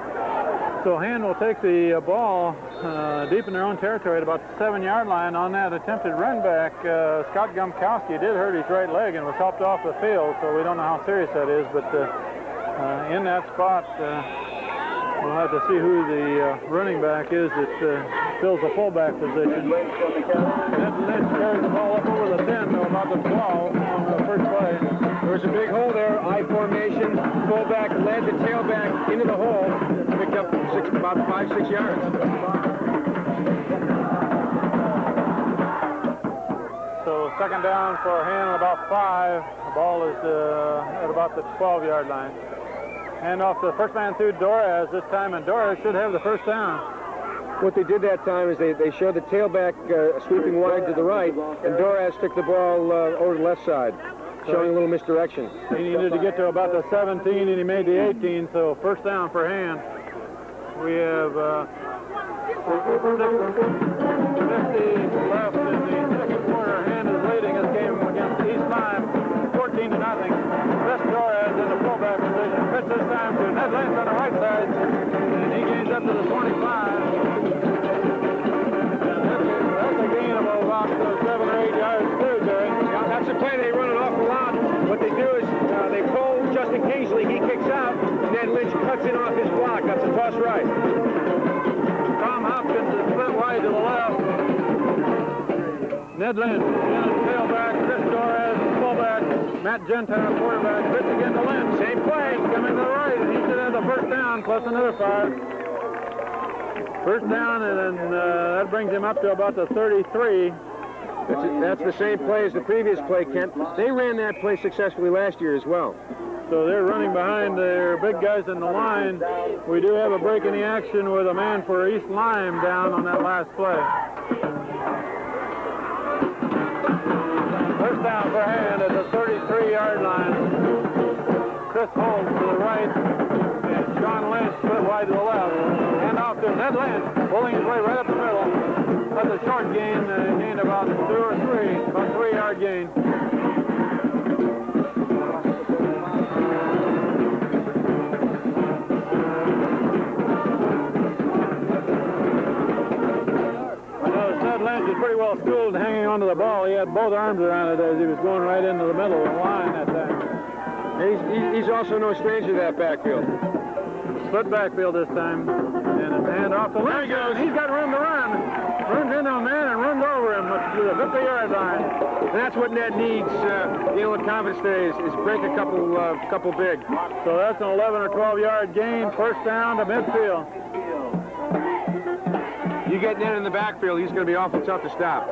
S2: So Hand will take the ball deep in their own territory at about the 7-yard line. On that attempted run back, Scott Gumkowski did hurt his right leg and was helped off the field, so we don't know how serious that is, but in that spot, we'll have to see who the running back is that fills the fullback position. Ned Lynch carries the ball up over the 10 to about the 12 on the first play.
S4: There was a big hole there, I formation, fullback led the tailback into the hole, picked up about 5-6 yards.
S2: So second down for Hand, about 5. The ball is at about the 12-yard line. Hand off to the first man through Dorez this time, and Dorez should have the first down.
S4: What they did that time is they showed the tailback sweeping wide to the right, and Dorez took the ball over the left side, showing a little misdirection.
S2: He needed to get to about the 17, and he made the 18, so first down for Hand. We have 50 left in the second quarter. Hand is leading this game against East Lyme, 14-0. Chris Dorez in the fullback position. Pitch this time to Ned Lynch on the right side, and he gains up to the 25. And that's a gain of about 7 or 8 yards too, Jerry.
S4: Yeah, That's the play they run an awful lot. What they do is they pull Justin Kingsley, he kicks out, and then Lynch cuts in off his block. That's a toss right.
S2: Tom Hopkins is split wide to the left. Ned Lynch in at tailback. Chris Torres fullback. Matt Gentile quarterback. Pitch again to Lynch.
S4: Same play.
S2: Coming to the right, and he should have the first down plus another 5. First down, and then that brings him up to about the 33.
S4: That's the same play as the previous play, Kent. They ran that play successfully last year as well.
S2: So they're running behind their big guys in the line. We do have a break in the action with a man for East Lyme down on that last play. First down for Hand at the 33-yard line. Chris Holt to the right, and Sean Lynch split wide to the left. Hand off to Ned Lynch, pulling his way right up the middle. That's a short gain, gained about 2 or 3, about 3-yard gain. Ned Lynch is pretty well schooled hanging onto the ball. He had both arms around it as he was going right into the middle of the line that time.
S4: He's also no stranger to that backfield.
S2: Split backfield this time. And his hand off the line. There he goes. He's got room to run. Runs into a man and runs over him to the 50-yard line.
S4: And that's what Ned needs, with confidence today, is break a couple big.
S2: So that's an 11 or 12-yard gain. First down to midfield.
S4: You get Ned in the backfield, he's going to be awful tough to stop.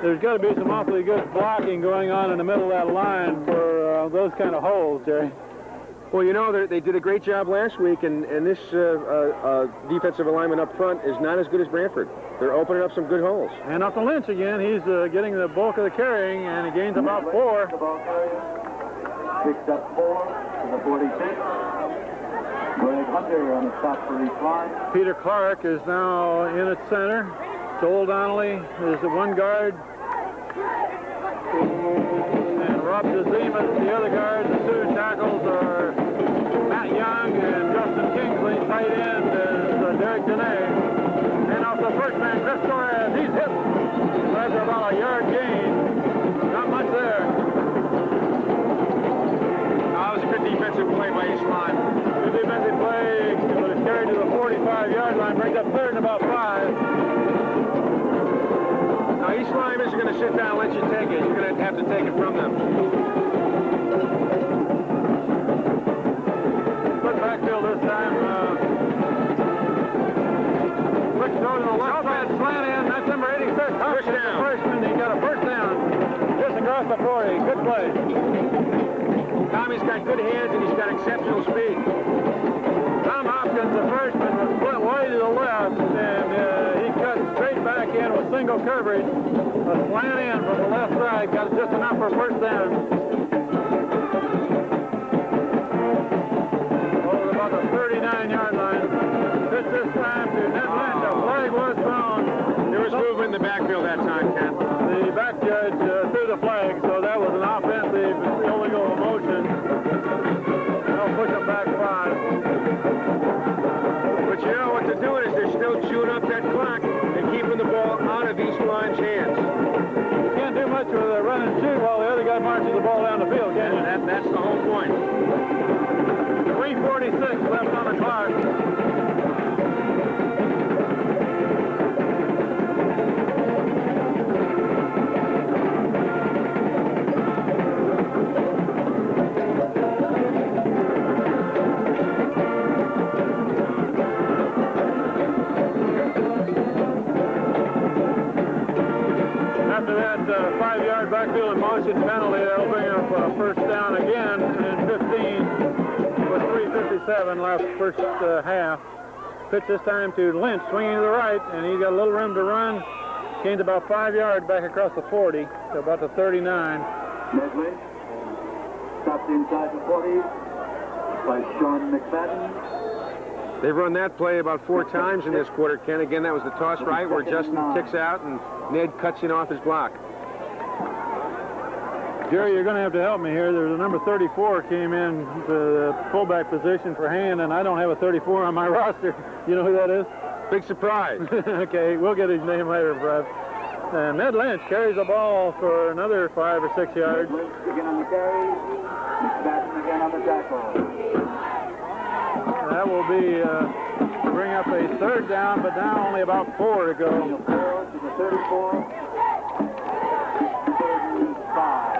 S2: There's got to be some awfully good blocking going on in the middle of that line for those kind of holes, Jerry.
S4: Well, you know, they did a great job last week, and this defensive alignment up front is not as good as Brantford. They're opening up some good holes.
S2: And up to Lynch again. He's getting the bulk of the carrying, and he gains about 4.
S3: Picks up 4 to the 46. Greg Hunter on the stop for East Line.
S2: Peter Clark is now in at center. Joel Donnelly is the one guard. And Rob DeZemus, the other guard. The 2 tackles are Matt Young and Justin Kingsley. Tight end is Derek Dene. And off the first man, Chris Torres. He's hit. That's about a yard gain. Not much there.
S4: That was a good defensive play by East Line.
S2: Good defensive play. It was carried to the 45-yard line. Brings up third and about 5.
S4: Now, East Lyme isn't going to sit down and let you take it. You're going to have to take it from them.
S2: Good backfield this time. Quick throw to the left side, slant in. That's number 86.
S4: First down.
S2: Freshman, he got a first down. Just across the 40. Good play.
S4: Tommy's got good hands and he's got exceptional speed.
S2: Tom Hopkins, the freshman, was split way to the left, and he cut straight back in with single coverage. A slant in from the left side, got just enough for a first down. Over about the 39-yard line. Pitch this time to Ned Lynch. A flag was thrown.
S4: There was movement in the backfield that time, Ken.
S2: The back judge threw the flag, so that was an offensive illegal motion. They'll push them back 5.
S4: But you know what they're doing is they're still chewing up that clock and keeping the ball out of East Lyme's hands.
S2: You can't do much with a run and shoot while the other guy marches the ball down the field, can you?
S4: That's the whole point.
S2: 3:46 left on the clock. After that 5-yard backfield and motion penalty, that'll bring up first down again in 15 with 3:57 left first half. Pitch this time to Lynch, swinging to the right, and he's got a little room to run. Gains about 5 yards back across the 40 to about the 39.
S3: Ned Lynch stopped inside the 40 by Sean McFadden.
S4: They've run that play about 4 times in this quarter, Ken. Again, that was the toss right where Justin kicks out and Ned cuts in off his block.
S2: Jerry, you're going to have to help me here. There's a number 34 came in to the fullback position for Hand, and I don't have a 34 on my roster. You know who that is?
S4: Big surprise.
S2: Okay, we'll get his name later, Brad. And Ned Lynch carries the ball for another 5 or 6 yards.
S3: Lynch again on the carry. McFadden again on the tackle.
S2: That will be bring up a third down, but now only about 4 to go.
S3: 4 to the 34. 35.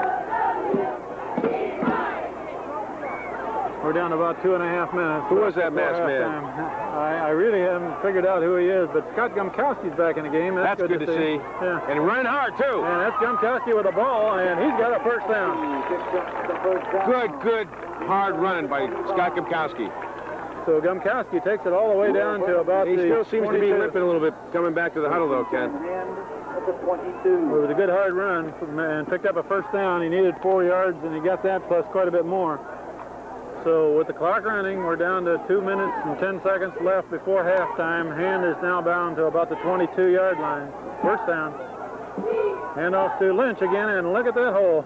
S2: We're down to about 2.5 minutes.
S4: Who was that masked man?
S2: I really haven't figured out who he is, but Scott Gumkowski's back in the game.
S4: That's good to see.
S2: Yeah.
S4: And running hard, too.
S2: And that's Gumkowski with the ball, and he's got a first down.
S4: Good, hard running by Scott Gumkowski.
S2: So Gumkowski takes it all the way down to about
S4: He
S2: the
S4: still seems to be
S2: 22.
S4: limping a little bit coming back to the huddle, though, Ken.
S3: At the 22.
S2: It was a good hard run and picked up a first down. He needed 4 yards, and he got that plus quite a bit more. So with the clock running, we're down to 2 minutes and 10 seconds left before halftime. Hand is now bound to about the 22-yard line. First down. Hand off to Lynch again, and look at that hole.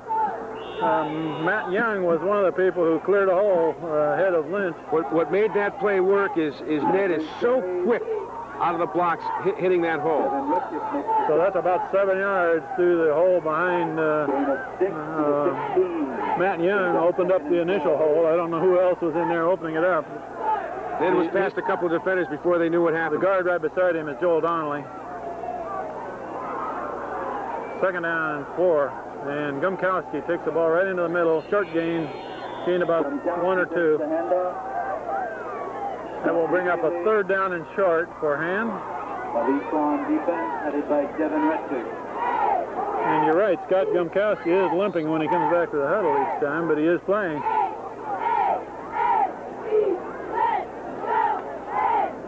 S2: Matt Young was one of the people who cleared a hole ahead of Lynch.
S4: What made that play work is Ned is so quick out of the blocks hitting that hole.
S2: So that's about 7 yards through the hole behind Matt Young. Opened up the initial hole. I don't know who else was in there opening it up.
S4: Ned was past a couple of defenders before they knew what
S2: The
S4: happened.
S2: guard right beside him is Joel Donnelly. Second down and 4. And Gumkowski takes the ball right into the middle. Short gain about 1 or 2. That will bring up a third down and short for Hand.
S3: East Lawn defense headed by Devin Reddick.
S2: And you're right, Scott Gumkowski is limping when he comes back to the huddle each time, but he is playing.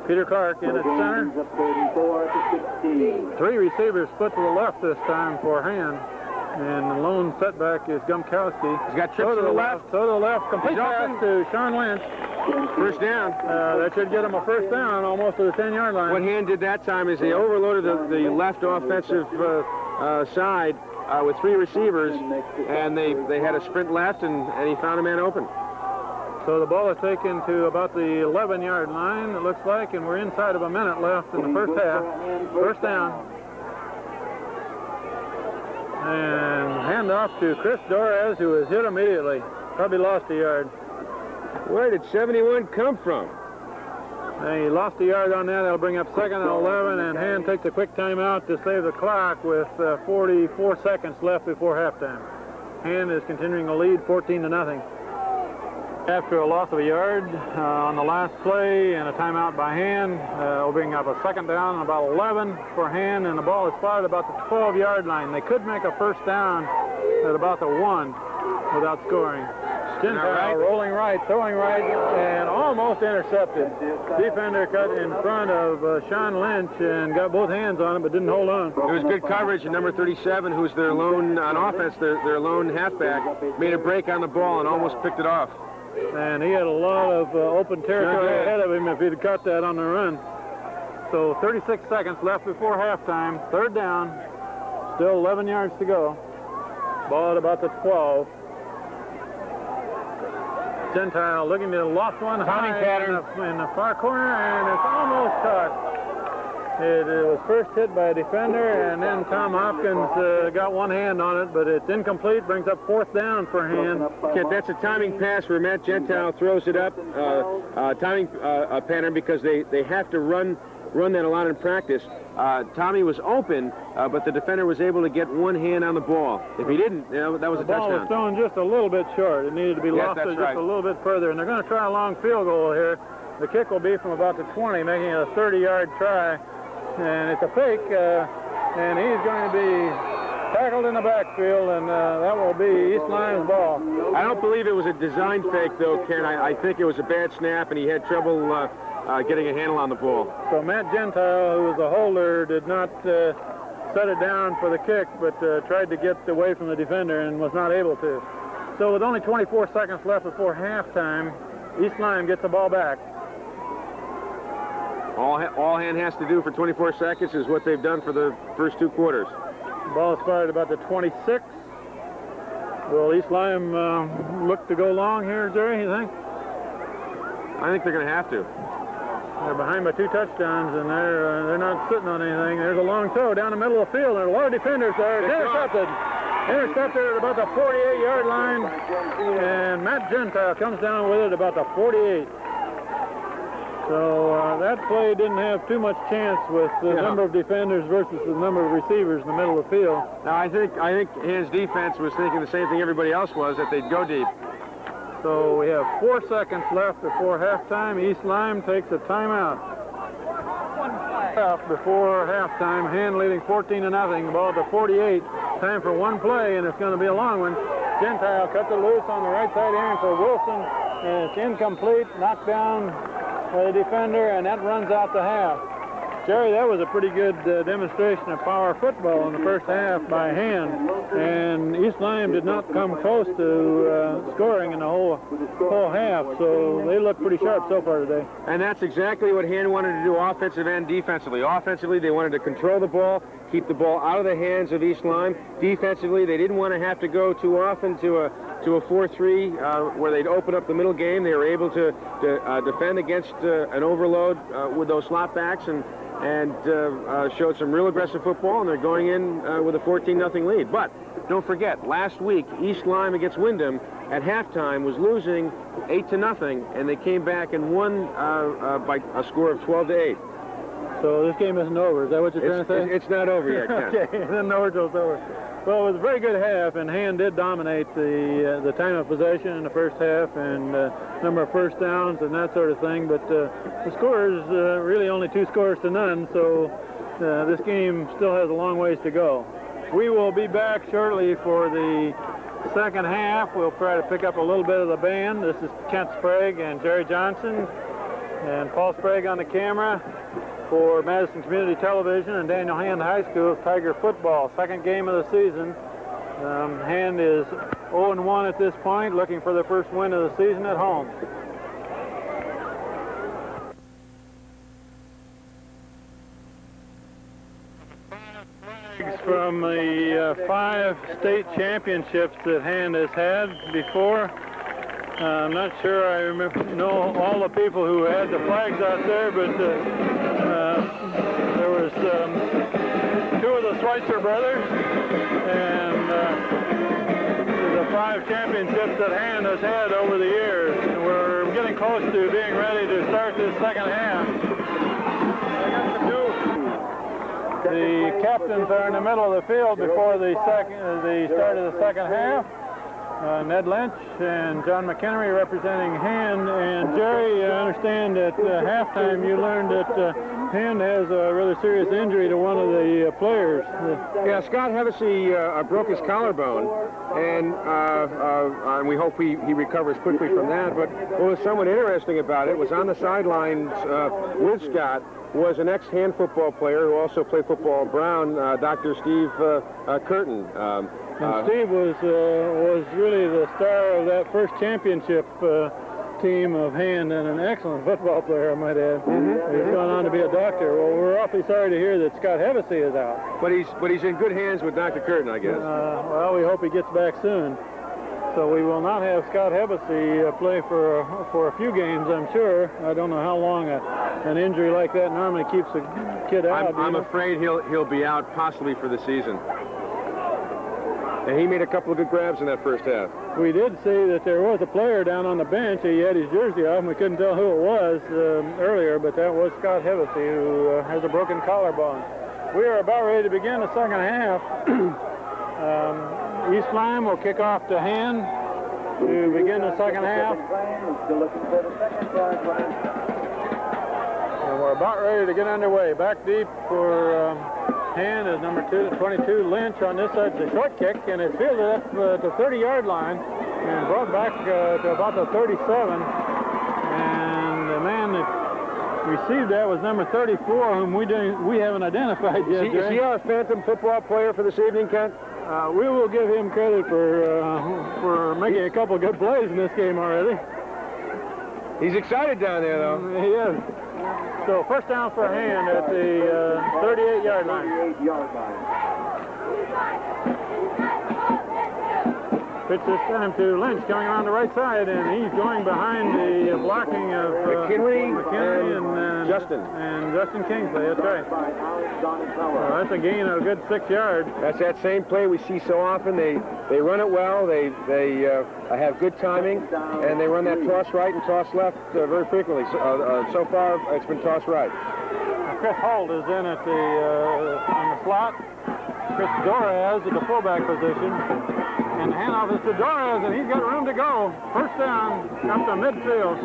S2: Peter Clark in at center.
S3: 34 to 16.
S2: 3 receivers split to the left this time for Hand. And the lone setback is Gumkowski.
S4: He's got trips to the left.
S2: So to the left. Complete pass to Sean Lynch.
S4: First down.
S2: That should get him a first down almost to the 10-yard line.
S4: What Hand did that time is they overloaded the left offensive side with 3 receivers, and they had a sprint left, and he found a man open.
S2: So the ball is taken to about the 11-yard line, it looks like, and we're inside of a minute left in the first half. First down. And handoff to Chris Dorez, who was hit immediately. Probably lost a yard.
S4: Where did 71 come from?
S2: And he lost a yard on that. That'll bring up second and 11, and Hand takes a quick timeout to save the clock with 44 seconds left before halftime. Hand is continuing to lead 14-0. After a loss of a yard on the last play and a timeout by Hand, we'll bring up a second down and about 11 for Hand, and the ball is spotted about the 12-yard line. They could make a first down at about the 1 without scoring. Gentile rolling right, throwing right, and almost intercepted. Defender cut in front of Sean Lynch and got both hands on it, but didn't hold on.
S4: It was good coverage, and number 37, who's their lone on offense, their lone halfback, made a break on the ball and almost picked it off.
S2: And he had a lot of open territory ahead of him if he'd caught that on the run. So 36 seconds left before halftime. Third down. Still 11 yards to go. Ball at about the 12. Gentile looking to loft one high in the far corner, and it's almost caught. It was first hit by a defender, and then Tom Hopkins got one hand on it, but it's incomplete, brings up fourth down for Hand.
S4: Kent, that's a timing pass where Matt Gentile throws it up, timing pattern, because they have to run that a lot in practice. Tommy was open, but the defender was able to get one hand on the ball. If he didn't, that was a touchdown.
S2: The ball was thrown just a little bit short. It needed to be lofted just a little bit further, and they're going to try a long field goal here. The kick will be from about the 20, making it a 30-yard try. And it's a fake, and he's going to be tackled in the backfield, and that will be East Lyme's ball.
S4: I don't believe it was a design fake, though, Ken. I think it was a bad snap, and he had trouble getting a handle on the ball.
S2: So Matt Gentile, who was the holder, did not set it down for the kick, but tried to get away from the defender and was not able to. So with only 24 seconds left before halftime, East Lyme gets the ball back.
S4: All Hand has to do for 24 seconds is what they've done for the first 2 quarters.
S2: The ball is fired about the 26. Will East Lyme look to go long here, Jerry, you think?
S4: I think they're going to have to.
S2: They're behind by 2 touchdowns, and they're not sitting on anything. There's a long throw down the middle of the field. There are a lot of defenders there. It's intercepted. Intercepted at about the 48-yard line, and Matt Gentile comes down with it about the 48. So that play didn't have too much chance with the number of defenders versus the number of receivers in the middle of the field.
S4: Now, I think his defense was thinking the same thing everybody else was, that they'd go deep.
S2: So we have 4 seconds left before halftime. East Lyme takes a timeout. Before halftime, Hand leading 14-0. Ball at the 48. Time for one play, and it's going to be a long one. Gentile cuts it loose on the right side here for Wilson, and it's incomplete. Knocked down by the defender, and that runs out the half. Jerry, that was a pretty good demonstration of power football in the first half by Hand, and East Lyme did not come close to scoring in the whole half, so they look pretty sharp so far today.
S4: And that's exactly what Hand wanted to do, offensive and defensively. Offensively, they wanted to control the ball, keep the ball out of the hands of East Lyme. Defensively, they didn't want to have to go too often to a 4-3 where they'd open up the middle game. They were able to defend against an overload with those slot backs and showed some real aggressive football, and they're going in with a 14-0 lead. But don't forget, last week, East Lyme against Wyndham at halftime was losing 8-0, and they came back and won by a score of 12-8.
S2: So this game isn't over. Is that what you're trying to say?
S4: It's not over yet, Ken.
S2: Okay, it isn't over till it's over. Well, it was a very good half, and Hand did dominate the time of possession in the first half and number of first downs and that sort of thing. But the score is really only 2 scores to none, so this game still has a long ways to go. We will be back shortly for the second half. We'll try to pick up a little bit of the band. This is Kent Sprague and Jerry Johnson and Paul Sprague on the camera for Madison Community Television and Daniel Hand High School's Tiger football. Second game of the season. Hand is 0-1 at this point, looking for their first win of the season at home. From the 5 state championships that Hand has had before. I'm not sure I know all the people who had the flags out there, but there was 2 of the Schweitzer brothers, and the 5 championships that Hand has had over the years. We're getting close to being ready to start this second half. The captains are in the middle of the field before the start of the second half. Ned Lynch and John McHenry representing Hand. And Jerry, I understand at halftime you learned that Hand has a rather serious injury to one of the players.
S4: Yeah, Scott Hevesy broke his collarbone, and we hope he recovers quickly from that. But what was somewhat interesting about it was on the sidelines with Scott was an ex-Hand football player who also played football at Brown, Dr. Steve Curtin.
S2: And Steve was really the star of that first championship team of Hand, and an excellent football player, I might add. He's gone on to be a doctor. Well, we're awfully sorry to hear that Scott Hevesy is out.
S4: But he's in good hands with Dr. Curtin, I guess.
S2: Well, we hope he gets back soon. So we will not have Scott Hevesy play for a few games, I'm sure. I don't know how long an injury like that normally keeps a kid out.
S4: I'm afraid he'll be out possibly for the season. And he made a couple of good grabs in that first half.
S2: We did see that there was a player down on the bench. He had his jersey off, and we couldn't tell who it was earlier, but that was Scott Hevesy, who has a broken collarbone. We are about ready to begin the second half. East Lyme will kick off to Hand to begin the second half. And we're about ready to get underway. Back deep for Hand is number 22, Lynch. On this side, it's a short kick, and it's fielded up to the 30-yard line and brought back to about the 37. And the man that received that was number 34, whom we haven't identified yet.
S4: Is he our phantom football player for this evening, Kent?
S2: We will give him credit for making a couple of good plays in this game already.
S4: He's excited down there, though.
S2: He is. So first down for Hand at the 38-yard line. Pitch this time to Lynch coming around the right side, and he's going behind the blocking of
S4: McKinley
S2: and
S4: Justin.
S2: And Justin Kingsley, that's right. Well, that's a gain of a good 6 yards.
S4: That's that same play we see so often. They run it well. They have good timing, and they run that toss right and toss left very frequently. So far, it's been toss right.
S2: Chris Holt is in at on the slot. Chris Dorez at the fullback position. And the handoff is to Dorez, and he's got room to go. First down up to midfield.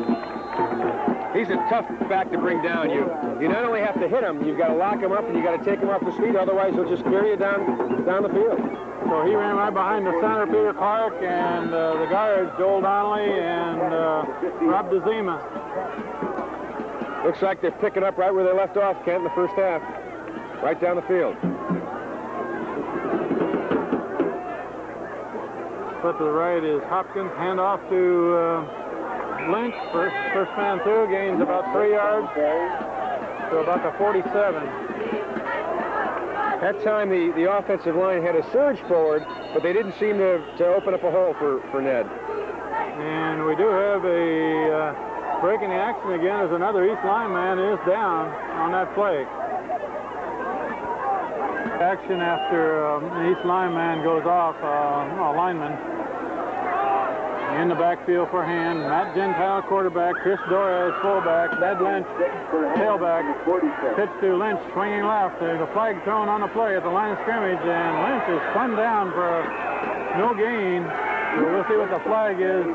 S4: He's a tough back to bring down. You not only have to hit him, you've got to lock him up, and you've got to take him off his feet. Otherwise, he'll just carry you down the field.
S2: So he ran right behind the center, Peter Clark, and the guards, Joel Donnelly and Rob DeZima.
S4: Looks like they're picking up right where they left off, Kent, in the first half. Right down the field.
S2: Foot to the right is Hopkins. Hand off to Lynch. First man through, gains about 3 yards to about the 47.
S4: That time the offensive line had a surge forward, but they didn't seem to open up a hole for Ned.
S2: And we do have a breaking the action again as another East Lyme man is down on that play. Action after the East Lyme man goes off, a lineman. In the backfield for Hand, Matt Gentile quarterback, Chris Dorez fullback, Ned Lynch tailback. Pitch to Lynch, swinging left. There's a flag thrown on the play at the line of scrimmage, and Lynch is spun down for no gain. We'll see what the flag is.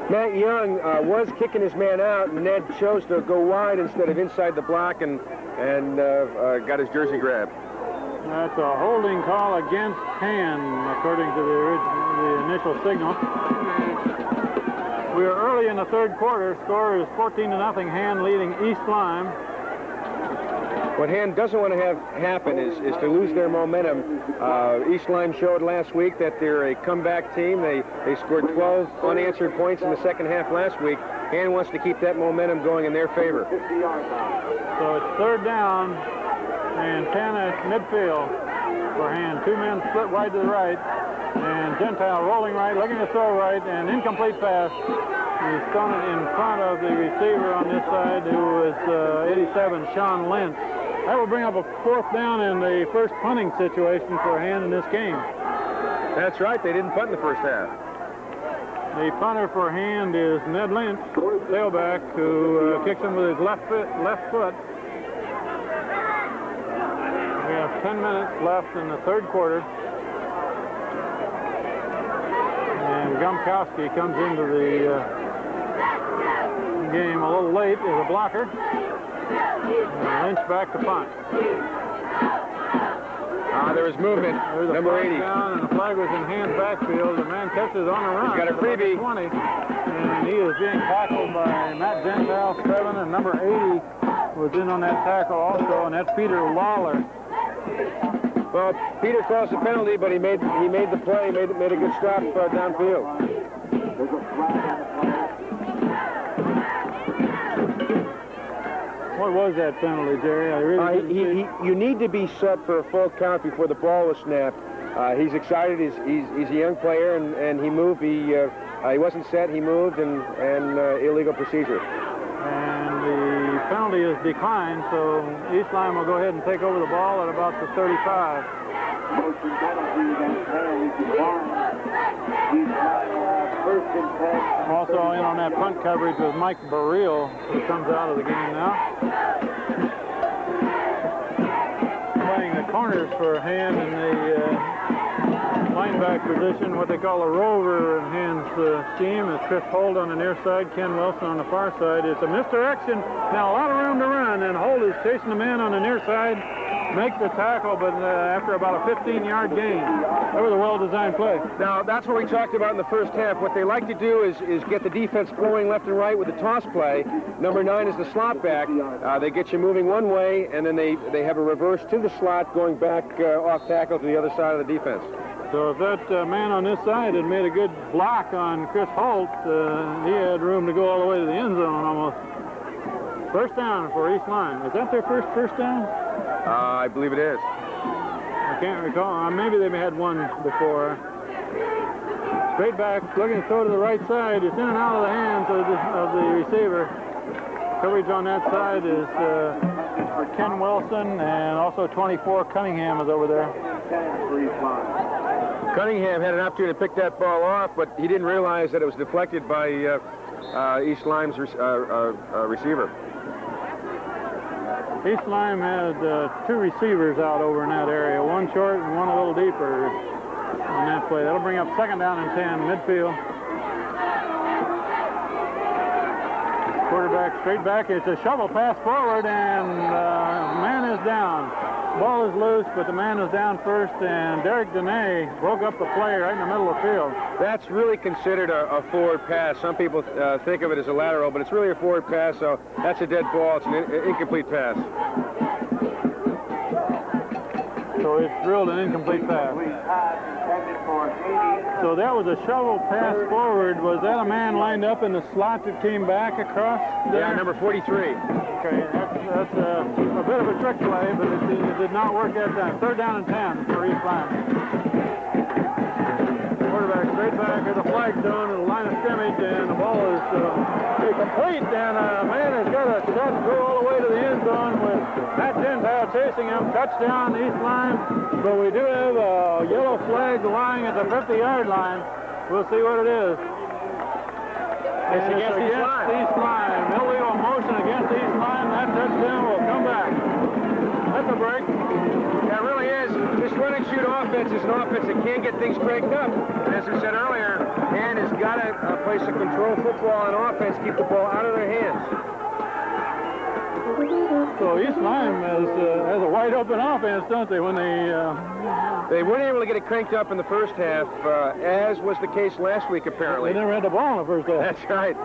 S4: Matt Young was kicking his man out, and Ned chose to go wide instead of inside the block and got his jersey grabbed.
S2: That's a holding call against Hand, according to the initial signal. We are early in the third quarter. Score is 14-0. Hand leading East Lyme.
S4: What Hand doesn't want to have happen is to lose their momentum. East Lyme showed last week that they're a comeback team. They scored 12 unanswered points in the second half last week. Hand wants to keep that momentum going in their favor.
S2: So it's third down and 10 at midfield for Hand. Two men split wide to the right, and Gentile rolling right, looking to throw right, and incomplete pass. He's thrown it in front of the receiver on this side, who is 87, Sean Lynch. That will bring up a fourth down in the first punting situation for Hand in this game.
S4: That's right, they didn't punt in the first half.
S2: The punter for Hand is Ned Lynch, tailback, who kicks him with his left foot. We have 10 minutes left in the third quarter. And Gumkowski comes into the game a little late as a blocker. And Lynch back to punt.
S4: There was movement. Number 80.
S2: Down, and the flag was in Hand's backfield. The man catches on a run.
S4: He's got a freebie.
S2: 20, and he is being tackled by Matt Gentile, 7, and number 80 was in on that tackle also, and that's Peter Lawler.
S4: Well, Peter caused the penalty, but he made the play, made a good stop downfield.
S2: What was that penalty, Jerry? I really
S4: you need to be set for a full count before the ball was snapped. He's excited. He's a young player, and he moved. He wasn't set. He moved, and illegal procedure.
S2: And the penalty is declined, so East Lyme will go ahead and take over the ball at about the 35.
S3: Motion penalty against Hand is declined. East Lyme will have first and 10.
S2: Also in on that punt coverage was Mike Burrell, who comes out of the game now. Playing the corners for Hand in the lineback position, what they call a rover in Hand's scheme, is Chris Holt on the near side, Ken Wilson on the far side. It's a misdirection. Now a lot of room to run, and Holt is chasing the man on the near side, make the tackle, but after about a 15-yard gain. That was a well-designed play.
S4: Now, that's what we talked about in the first half. What they like to do is get the defense flowing left and right with the toss play. Number 9 is the slot back. They get you moving one way, and then they have a reverse to the slot going back off tackle to the other side of the defense.
S2: So if that man on this side had made a good block on Chris Holt, he had room to go all the way to the end zone almost. First down for East Lyme. Is that their first down?
S4: I believe it is.
S2: I can't recall. Maybe they had one before. Straight back, looking to throw to the right side. It's in and out of the hands of the receiver. Coverage on that side is Ken Wilson, and also 24 Cunningham is over there.
S4: Cunningham had an opportunity to pick that ball off, but he didn't realize that it was deflected by East Lyme's receiver.
S2: East Lyme had 2 receivers out over in that area, one short and one a little deeper on that play. That'll bring up 2nd down and 10, midfield. Quarterback straight back. It's a shovel pass forward, and man is down. Ball is loose, but the man is down first, and Derek Dene broke up the play right in the middle of the field.
S4: That's really considered a forward pass. Some people think of it as a lateral, but it's really a forward pass, so that's a dead ball. It's an incomplete pass.
S2: So it's drilled an incomplete pass. So that was a shovel pass forward. Was that a man lined up in the slot that came back across there?
S4: Yeah, number 43.
S2: Okay, that's a bit of a trick play, but it did not work that time. 3rd down and 10 for East Lyme. Quarterback straight back at the flag zone and the line of scrimmage, and the ball is complete, and a man has got a shot and go all the way to the end zone with Matt Gentile chasing him. Touchdown, East Lyme, but we do have a yellow flag lying at the 50-yard line. We'll see what it is.
S4: It's against
S2: East Lyme. Illegal motion against East Lyme. That touchdown will come back. That's a break.
S4: Yeah, it really is. This run and shoot offense is an offense that can't get things cranked up. And as I said earlier, Han has got a place to control football and offense, keep the ball out of their hands.
S2: So East Lyme has a wide open offense, don't they, when
S4: They weren't able to get it cranked up in the first half, as was the case last week, apparently.
S2: They never had the ball in the first half.
S4: That's right.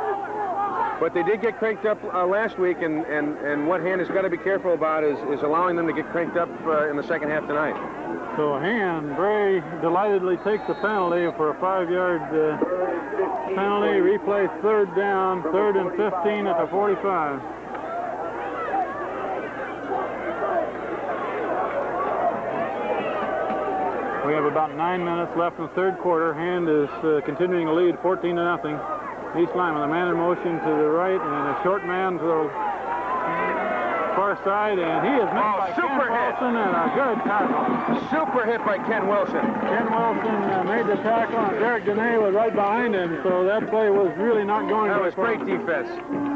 S4: But they did get cranked up last week, and what Han has got to be careful about is allowing them to get cranked up in the second half tonight.
S2: So Han very delightedly takes the penalty for a 5-yard penalty. Replay 3rd down, 3rd and 15 at the 45. We have about 9 minutes left in the 3rd quarter. Hand is continuing to lead 14-0. East Lyme with a man in motion to the right and a short man to the far side, and he is missed by Ken Wilson, and a good tackle.
S4: Super hit by Ken Wilson.
S2: Ken Wilson made the tackle, and Derek Dene was right behind him, so that play was really not going
S4: That
S2: very
S4: was great
S2: far.
S4: defense.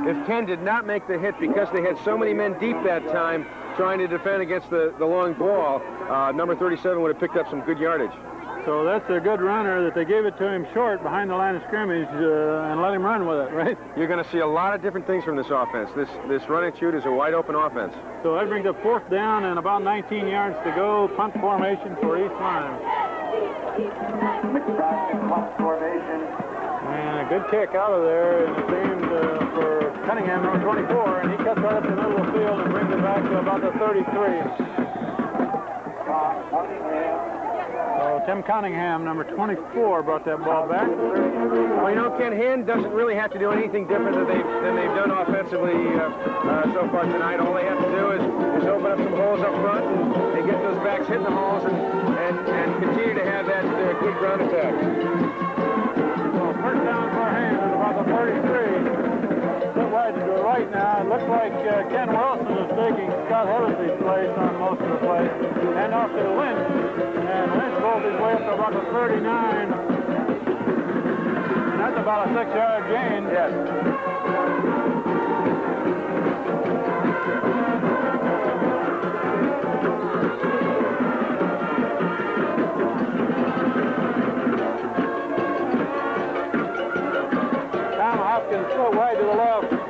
S4: If Ken did not make the hit because they had so many men deep that time trying to defend against the long ball, number 37 would have picked up some good yardage.
S2: So that's a good runner that they gave it to him short behind the line of scrimmage and let him run with it, right?
S4: You're going to see a lot of different things from this offense. This run and shoot is a wide open offense.
S2: So that brings up 4th down and about 19 yards to go. Punt formation for East Lyme.
S3: Punt formation.
S2: And a good kick out of there, and it's aimed for Cunningham, number 24, and he cuts right up the middle of the field and brings it back to about the 33. So Tim Cunningham, number 24, brought that ball back.
S4: Well, you know, Ken, Han doesn't really have to do anything different than they've done offensively so far tonight. All they have to do is open up some holes up front and get those backs hitting the holes and continue to have that good ground attack.
S2: So 1st down for Han at about the 33. Split wide to the right now. It looks like Ken Wilson is taking Scott Hevesey's place on most of the plays. And off to Lynch. And Lynch rolls his way up to about the 39. And that's about a 6-yard gain.
S4: Yes.
S2: Split wide to the left, and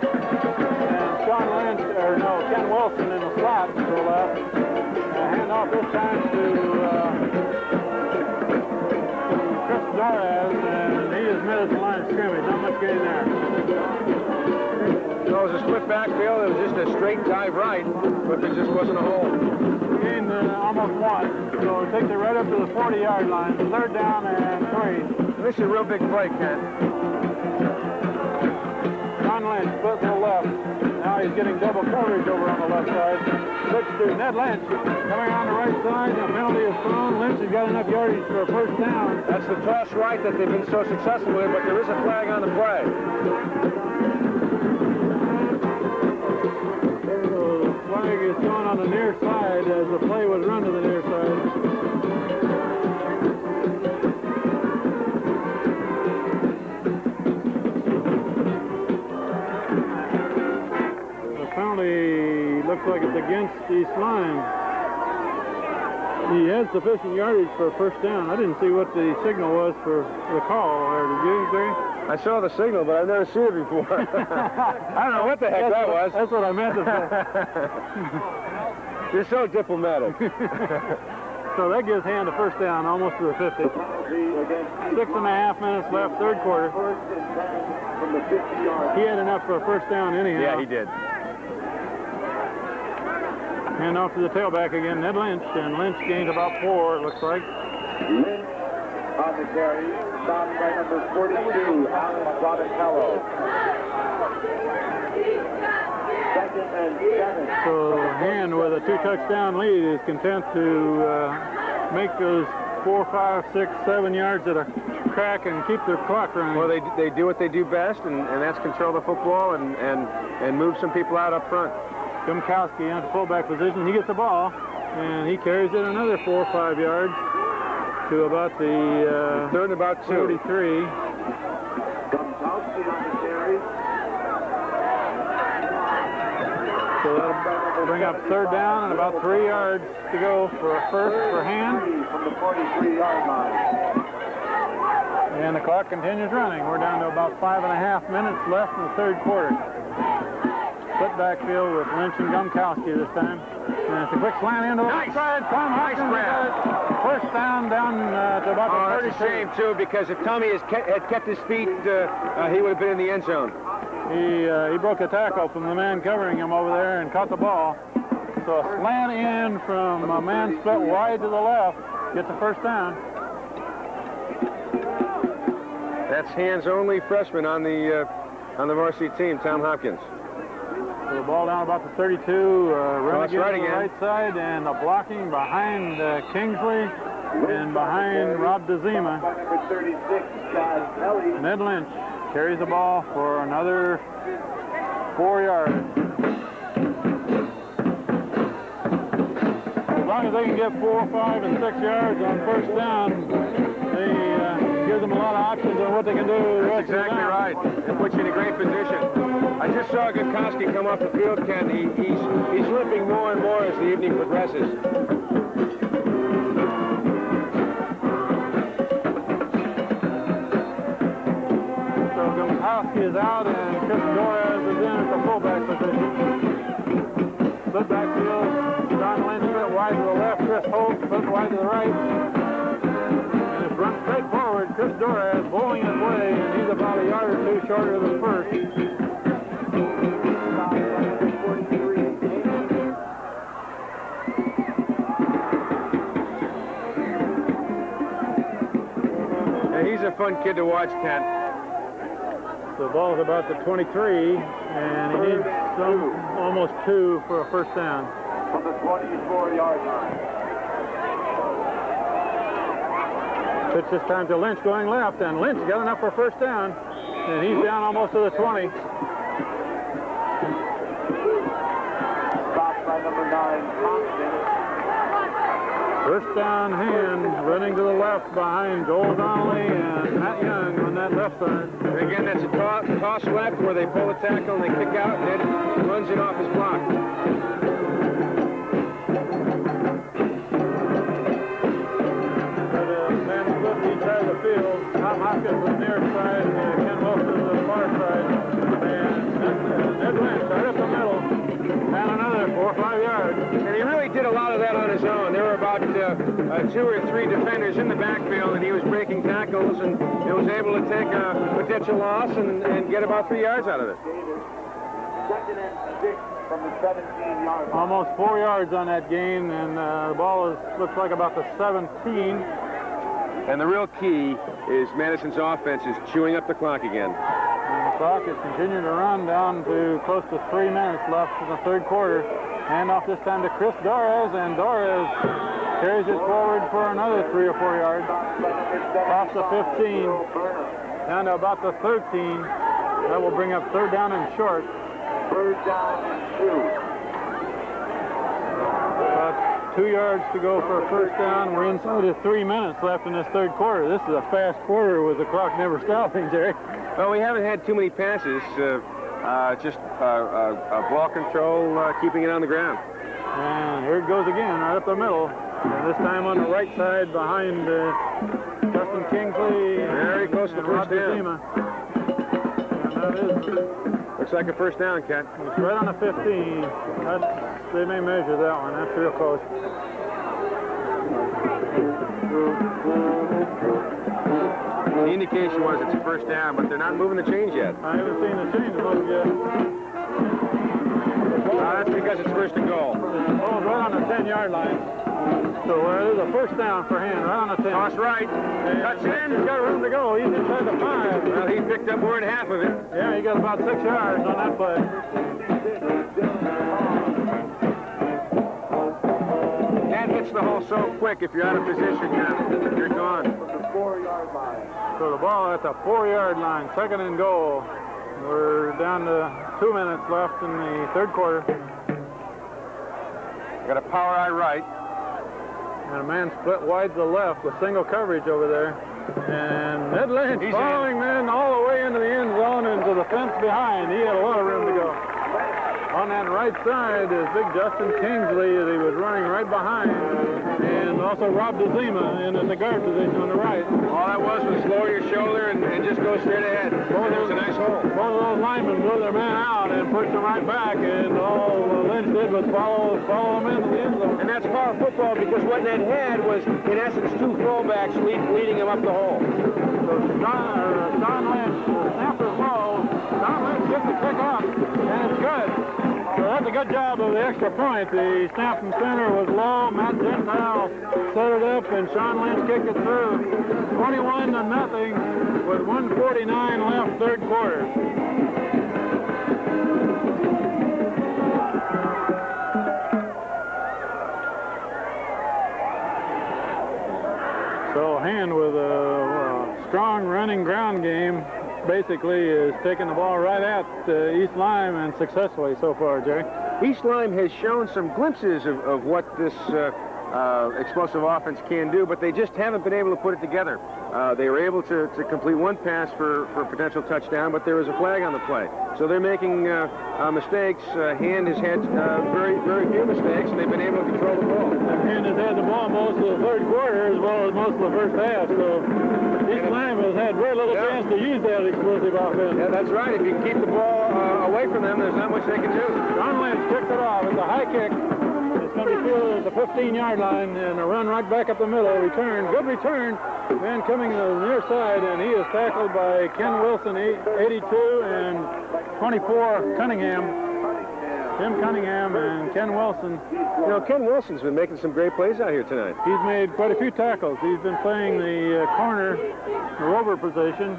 S2: Ken Wilson in the slot to the left. Hand off this time to Chris Doraz, and he is mid at the line of scrimmage. Not much gain there.
S4: So it was a split backfield. It was just a straight dive right, but there just wasn't a hole.
S2: Gained almost 1, so it takes it right up to the 40-yard line. 3rd down and 3.
S4: This is a real big play, Ken.
S2: Lynch split to the left. Now he's getting double coverage over on the left side. Switch to Ned Lynch. Coming on the right side. The penalty is thrown. Lynch has got enough yardage for a first down.
S4: That's the toss right that they've been so successful with, but there is a flag on the play.
S2: So the flag is going on the near side as the play was run to the near side. Penalty looks like it's against East Lyme. He had sufficient yardage for a first down. I didn't see what the signal was for the call there. Did you, Gary?
S4: I saw the signal, but I've never seen it before. I don't know what the heck that was.
S2: That's what I meant to say.
S4: You're so diplomatic.
S2: So that gives Hand a first down almost to the 50. 6.5 minutes left, third quarter. He had enough for a first down anyhow.
S4: Yeah, he did.
S2: Hand off to the tailback again, Ned Lynch, and Lynch gains about 4, it looks like.
S3: Lynch on the carry, stopped by number 42, Alan Donatello. 2nd and 7.
S2: So Hand, with a 2-touchdown lead, is content to make those 4, 5, 6, 7 yards at a crack and keep their clock running.
S4: Well, they do what they do best, and that's control the football and move some people out up front.
S2: Gumkowski in the fullback position. He gets the ball, and he carries it another 4 or 5 yards to about the
S4: third and about 2.
S2: 43.
S3: Gumkowski on the carry.
S2: So that'll bring up third down and about 3 yards to go for a first for Hand.
S3: From the 43-yard line.
S2: And the clock continues running. We're down to about 5.5 minutes left in the third quarter. Split backfield with Lynch and Gumkowski this time. And it's a quick slant into the
S4: Nice.
S2: side. Tom
S4: Nice
S2: Hopkins
S4: grab.
S2: first down to about the 32.
S4: That's a shame, too, because if Tommy had kept his feet, he would have been in the end zone.
S2: He broke a tackle from the man covering him over there and caught the ball. So a slant in from a man split wide to the left gets the first down.
S4: That's Hand's only freshman on the varsity team, Tom Hopkins.
S2: So the ball down about the 32, run again
S4: right
S2: to the
S4: again.
S2: right side, and the blocking behind Kingsley and behind Rob DeZima.
S3: By number 36, Chad Kelly.
S2: Ned Lynch carries the ball for another 4 yards. As long as they can get 4, 5, and 6 yards on first down, they gives them a lot of options on what they can do.
S4: That's exactly right. It puts you in a great position. I just saw Gumkowski come off the field, Ken. He's limping more and more as the evening progresses.
S2: So Gumkowski is out, and Chris Torres is in at the fullback position. Split backfield. Don Lynch split wide to the left. Chris Holt split wide to the right. And it's run straight forward. Chris Torres bowling his way, and he's about a yard or 2 shorter than first.
S4: He's a fun kid to watch, Ken.
S2: The ball's about the 23, and he needs almost 2 for a first down.
S3: From the 24-yard line.
S2: Pitch this time to Lynch going left, and Lynch got enough for a first down, and he's down almost to the 20.
S3: Stopped by number 9, Thompson.
S2: First down Hand, running to the left behind Joel Donnelly and Matt Young on that left side.
S4: And again, that's a toss left where they pull the tackle and they kick out, and then runs it off his block.
S2: Man split to each side of the field. Tom Hopkins on the near side, and Ken Wilson on the far side. And Ned Lynch right up the middle, and another 4 or 5 yards.
S4: And he really did a lot of that on his own. There were about 2 or 3 defenders in the backfield, and he was breaking tackles and was able to take a potential loss and get about 3 yards out of it.
S3: 2nd and 6 from the 17-yard line.
S2: Almost 4 yards on that gain, and the ball looks like about the 17.
S4: And the real key is Madison's offense is chewing up the clock again.
S2: And the clock is continuing to run down to close to 3 minutes left in the third quarter. Hand off this time to Chris Dorez, and Dorez Carries it forward for another 3 or 4 yards. Across the 15, down to about the 13. That will bring up third down and short.
S3: Third down and 2.
S2: About 2 yards to go for a first down. We're inside of 3 minutes left in this third quarter. This is a fast quarter with the clock never stopping, Jerry.
S4: Well, we haven't had too many passes. Just ball control, keeping it on the ground.
S2: And here it goes again, right up the middle. And this time on the right side behind Justin Kingsley.
S4: Very close to first down.
S2: And that is,
S4: Looks like a first down, Ken.
S2: it's right on the 15. They may measure that one. That's real close.
S4: The indication was it's a first down, but they're not moving the chains yet.
S2: I haven't seen the chains move yet.
S4: That's because it's first and goal.
S2: Oh, right on the 10-yard line. So there's a first down for Hand, right on the 10.
S4: Toss right. Cuts in.
S2: He's got room to go. He's inside the 5.
S4: Well, he picked up more than half of it.
S2: Yeah, he got about 6 yards on that play.
S4: That hits the hole so quick. If you're out of position, you're gone.
S3: The 4-yard line.
S2: So the ball at the 4-yard line, second and goal. We're down to 2 minutes left in the third quarter.
S4: Got a power eye right.
S2: And a man split wide to the left with single coverage over there. And Ned Lynch
S4: He's
S2: following man all the way into the end zone and to the fence behind. He had a lot of room to go. On that right side is big Justin Kingsley as he was running right behind. And also Rob DeZima in the guard position on the right.
S4: All that was lower your shoulder and just go straight ahead. Boy, there was a nice hole.
S2: Both of those linemen blew their man out and pushed them right back, and all Lynch did was follow them into the end zone.
S4: And that's power football because what Ned had was, in essence, 2 fullbacks leading him up the hole.
S2: So Sean Lynch snapped his ball. Sean Lynch gets the kick off, and it's good. So that's a good job of the extra point. The snap from center was low. Matt Gentile set it up, and Sean Lynch kicked it through. 21-0 with 1:49 left, third quarter. So Hand with a strong running ground game basically is taking the ball right at East Lyme and successfully so far, Jerry.
S4: East Lyme has shown some glimpses of what this explosive offense can do, but they just haven't been able to put it together. They were able to complete one pass for a potential touchdown, but there was a flag on the play. So they're making mistakes. Hand has had very, very few mistakes, and they've been able to control the ball.
S2: Hand has had the ball most of the third quarter as well as most of the first half, so East Lyme has had very little chance to use that explosive offense.
S4: Yeah, that's right. If you can keep the ball away from them, there's not much they can do.
S2: John Lynch kicked it off. It's a high kick. It's going to be fielded at the 15-yard line and a run right back up the middle. Return, good return. Man coming to the near side, and he is tackled by Ken Wilson, 82, and 24, Cunningham. Tim Cunningham and Ken Wilson.
S4: You know, Ken Wilson's been making some great plays out here tonight.
S2: He's made quite a few tackles. He's been playing the corner, the rover position,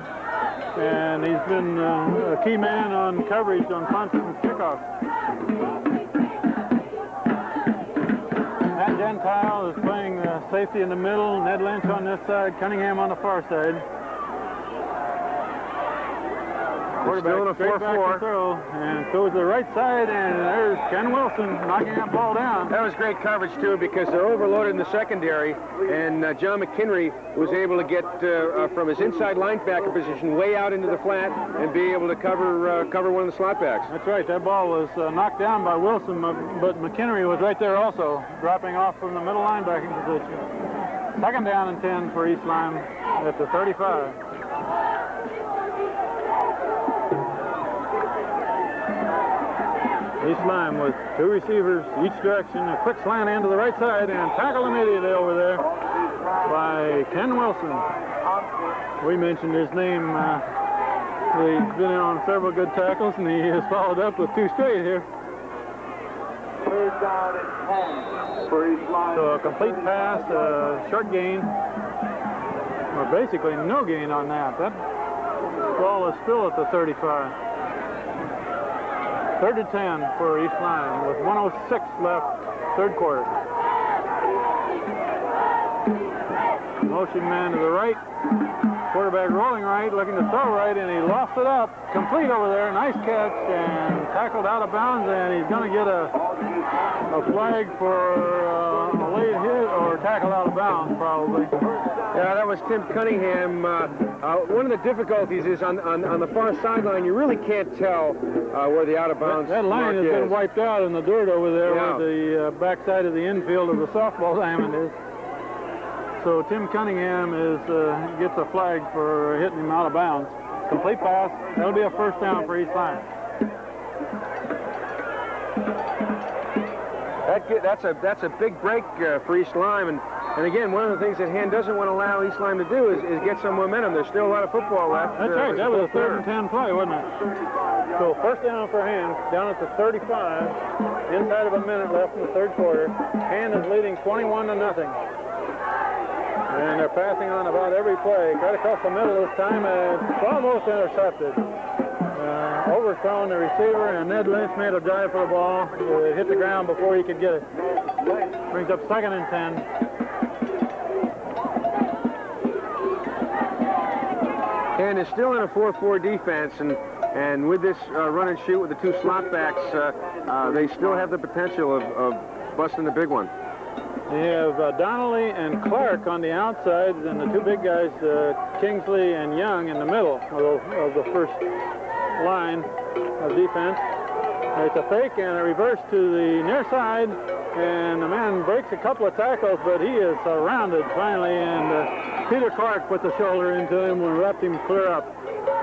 S2: and he's been a key man on coverage on punts and kickoffs. Matt Gentile is playing safety in the middle, Ned Lynch on this side, Cunningham on the far side. Quarterback straight back to throw, and goes to the right side, and there's Ken Wilson knocking that ball down.
S4: That was great coverage, too, because they're overloaded in the secondary, and John McHenry was able to get from his inside linebacker position way out into the flat and be able to cover one of the slot backs.
S2: That's right. That ball was knocked down by Wilson, but McHenry was right there also, dropping off from the middle linebacking position. Second down and 10 for East Lyme at the 35. East Lyme with 2 receivers each direction, a quick slant into the right side, and tackled immediately over there by Ken Wilson. We mentioned his name. He's been in on several good tackles, and he has followed up with 2 straight here.
S3: Third down and 10 for East Lyme.
S2: So a complete pass, short gain, or basically no gain on that. That ball is still at the 35. 3rd and 10 for East Lyme with 1:06 left, third quarter. motion man to the right. Quarterback rolling right, looking to throw right, and he lost it up. Complete over there. Nice catch, and tackled out of bounds, and he's going to get a flag for a late hit or tackle out of bounds, probably.
S4: Yeah, that was Tim Cunningham. One of the difficulties is on the far sideline, you really can't tell where the out-of-bounds
S2: That line has been wiped out in the dirt over there where the backside of the infield of the softball diamond is. So Tim Cunningham gets a flag for hitting him out of bounds. Complete pass. That'll be a first down for East Lyme.
S4: That's a big break for East Lyme, and again, one of the things that Hand doesn't want to allow East Lyme to do is get some momentum. There's still a lot of football left.
S2: That's right. That was a 3rd and 10 play, wasn't it? So first down for Hand, down at the 35, inside of a minute left in the 3rd quarter. Hand is leading 21-0. And they're passing on about every play. Right across the middle this time, it's almost intercepted. Overthrown the receiver, and Ned Lynch made a dive for the ball. It hit the ground before he could get it. Brings up 2nd and 10.
S4: And is still in a 4-4 defense, and with this run and shoot with the 2 slot backs, they still have the potential of busting the big one.
S2: They have Donnelly and Clark on the outside, and the 2 big guys, Kingsley and Young, in the middle of the first line of defense. It's a fake and a reverse to the near side, and the man breaks a couple of tackles, but he is surrounded finally, and Peter Clark put the shoulder into him and wrapped him clear up.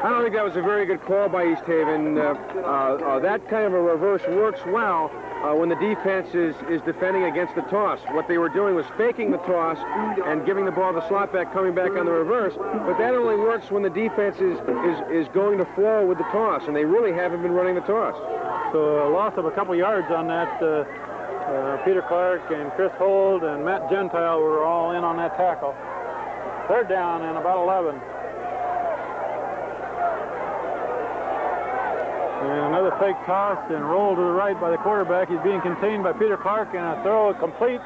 S4: I don't think that was a very good call by East Haven. That kind of a reverse works well when the defense is defending against the toss. What they were doing was faking the toss and giving the ball to the slot back, coming back on the reverse, but that only works when the defense is going to flow with the toss, and they really haven't been running the toss.
S2: So a loss of a couple yards on that. Peter Clark and Chris Hold and Matt Gentile were all in on that tackle. 3rd down and about 11. And another fake toss and roll to the right by the quarterback. He's being contained by Peter Clark, and a throw complete.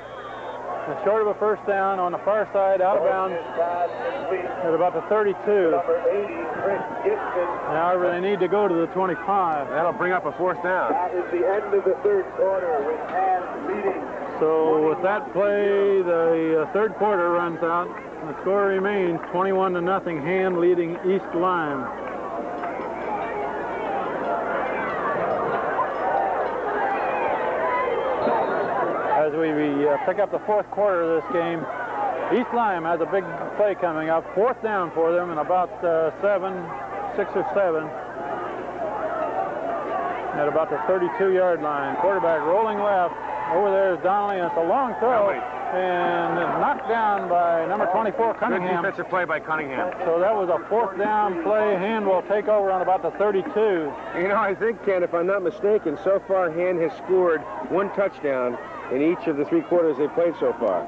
S2: And short of a first down on the far side, out of bounds at about the 32. However, they need to go to the 25.
S4: That'll bring up a 4th down.
S3: That is the end of the 3rd quarter with Hand leading.
S2: So with that play, the 3rd quarter runs out. The score remains 21-0, Hand leading East Lyme. As we pick up the 4th quarter of this game, East Lyme has a big play coming up. 4th down for them in about 6 or 7. At about the 32-yard line. Quarterback rolling left. Over there is Donnelly, and it's a long throw. And knocked down by number 24, Cunningham.
S4: Good defensive play by Cunningham.
S2: So that was a 4th down play. Hand will take over on about the 32.
S4: You know, I think, Ken, if I'm not mistaken, so far Hand has scored 1 touchdown in each of the 3 quarters they've played so far.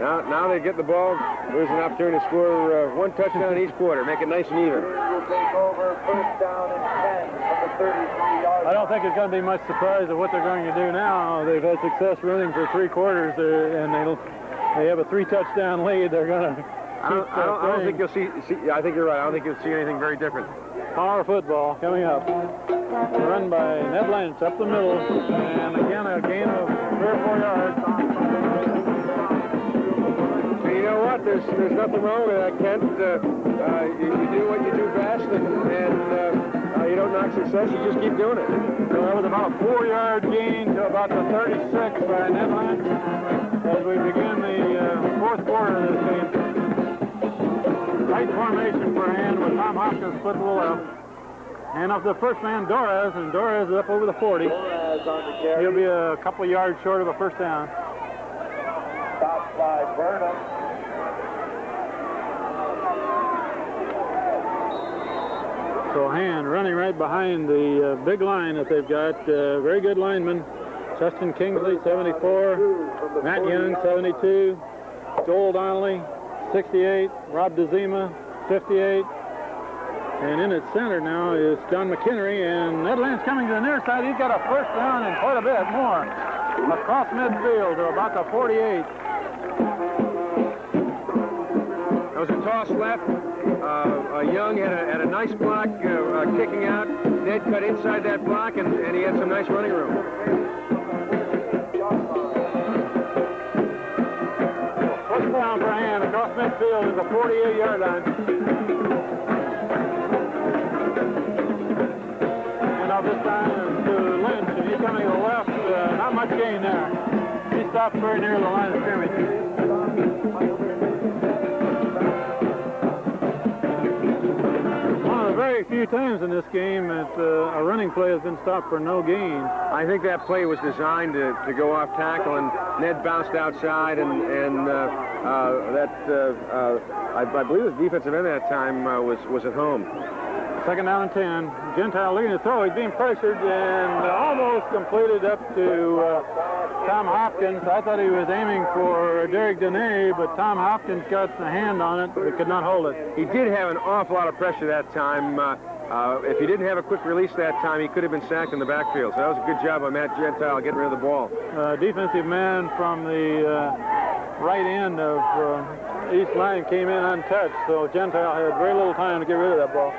S4: Now they get the ball. There's an opportunity to score 1 touchdown each quarter, make it nice and even.
S3: Will take over 1st down and 10 from the 33-yard line.
S2: I don't think it's going to be much surprise of what they're going to do now. They've had success running for 3 quarters, and they have a 3-touchdown lead. They're going to
S4: I don't think you'll see. I think you're right. I don't think you'll see anything very different.
S2: Power football coming up. Run by Ned Lynch up the middle, and again a gain of 3 or 4 yards.
S4: And you know what? There's nothing wrong with that, Kent. You do what you do best, and you don't knock success. You just keep doing it.
S2: So that was about a 4-yard gain to about the 36 by Ned Lynch as we begin the 4th quarter of this game. Tight formation for Hand with Tom Hopkins split to the left. And up the first man, Dorez, and Dorez is up over the 40.
S3: Dorez on the carry.
S2: He'll be a couple of yards short of a first down.
S3: Stopped by Burnham.
S2: So Hand running right behind the big line that they've got. Very good lineman. Justin Kingsley, 74. Matt Young, 72. Joel Donnelly, 68. Rob DeZima, 58. And in its center now is John McHenry, and Ned Lynch coming to the near side. He's got a first down and quite a bit more. Across midfield to about the 48.
S4: That was a toss left. Young had a nice block kicking out. Ned cut inside that block, and he had some nice running room.
S2: First down for hand across midfield at the 48-yard line. And now this time to Lynch, and he's coming to the left. Not much gain there. He stopped very near the line of scrimmage. Very few times in this game that a running play has been stopped for no gain.
S4: I think that play was designed to go off tackle, and Ned bounced outside, and I believe the defensive end at that time was at home.
S2: Second down and 10. Gentile looking to throw. He's being pressured and almost completed up to Tom Hopkins. I thought he was aiming for Derek Dene, but Tom Hopkins got the hand on it, but could not hold it.
S4: He did have an awful lot of pressure that time. If he didn't have a quick release that time, he could have been sacked in the backfield. So that was a good job by Matt Gentile getting rid of the ball.
S2: Defensive man from the right end of East Lyme came in untouched, so Gentile had very little time to get rid of that ball.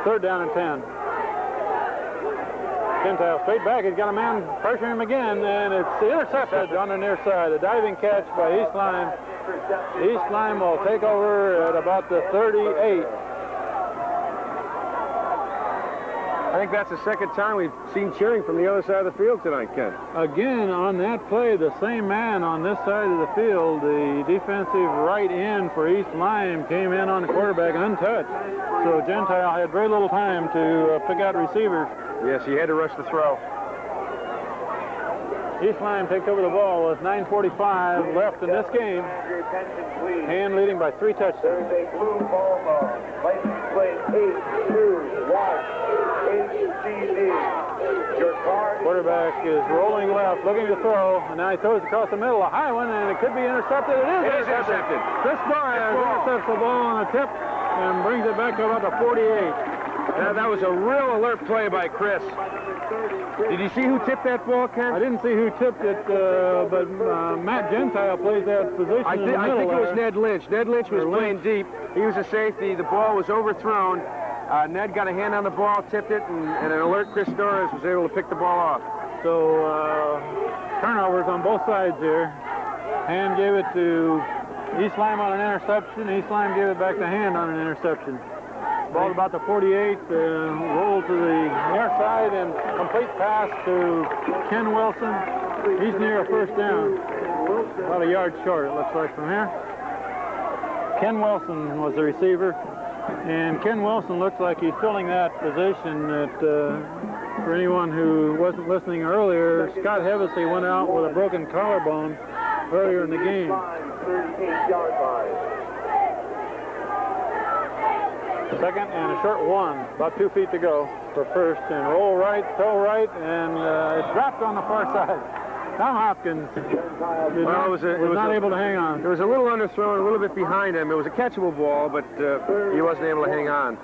S2: Third down and 10. Gentile straight back. He's got a man pressuring him again, and it's intercepted on the near side. A diving catch by East Lyme. East Lyme will take over at about the 38.
S4: I think that's the second time we've seen cheering from the other side of the field tonight, Ken.
S2: Again, on that play, the same man on this side of the field, the defensive right end for East Lyme, came in on the quarterback untouched. So Gentile had very little time to pick out receivers.
S4: Yes, he had to rush the throw.
S2: East Lyme takes over the ball with 9:45 left in this game. Hand leading by 3 touchdowns.
S1: There's a blue ball ball. License plate 821 HCD. Your card.
S2: Quarterback is rolling left, looking to throw, and now he throws across the middle, a high one, and it could be intercepted. It is
S4: intercepted.
S2: Chris Byers intercepts the ball on a tip and brings it back to about the 48.
S4: Now, that was a real alert play by Chris. Did you see who tipped that ball, Ken?
S2: I didn't see who tipped it, but Matt Gentile plays that position
S4: I think it was Ned Lynch. Ned Lynch was playing deep. He was a safety. The ball was overthrown. Ned got a hand on the ball, tipped it, and an alert Chris Torres was able to pick the ball off.
S2: So turnovers on both sides here. Hand gave it to East Lyme on an interception. East Lyme gave it back to Hand on an interception. Ball about the 48, roll to the near side and complete pass to Ken Wilson. He's near a first down. About a yard short, it looks like from here. Ken Wilson was the receiver. And Ken Wilson looks like he's filling that position that, for anyone who wasn't listening earlier, Scott Hevesy went out with a broken collarbone earlier in the game.
S1: 38-yard line.
S2: Second and a short one, about 2 feet to go for first, and roll right, throw right, and it's dropped on the far side. Tom Hopkins was not able to hang on.
S4: There was a little underthrown, a little bit behind him. It was a catchable ball, but he wasn't able to hang on.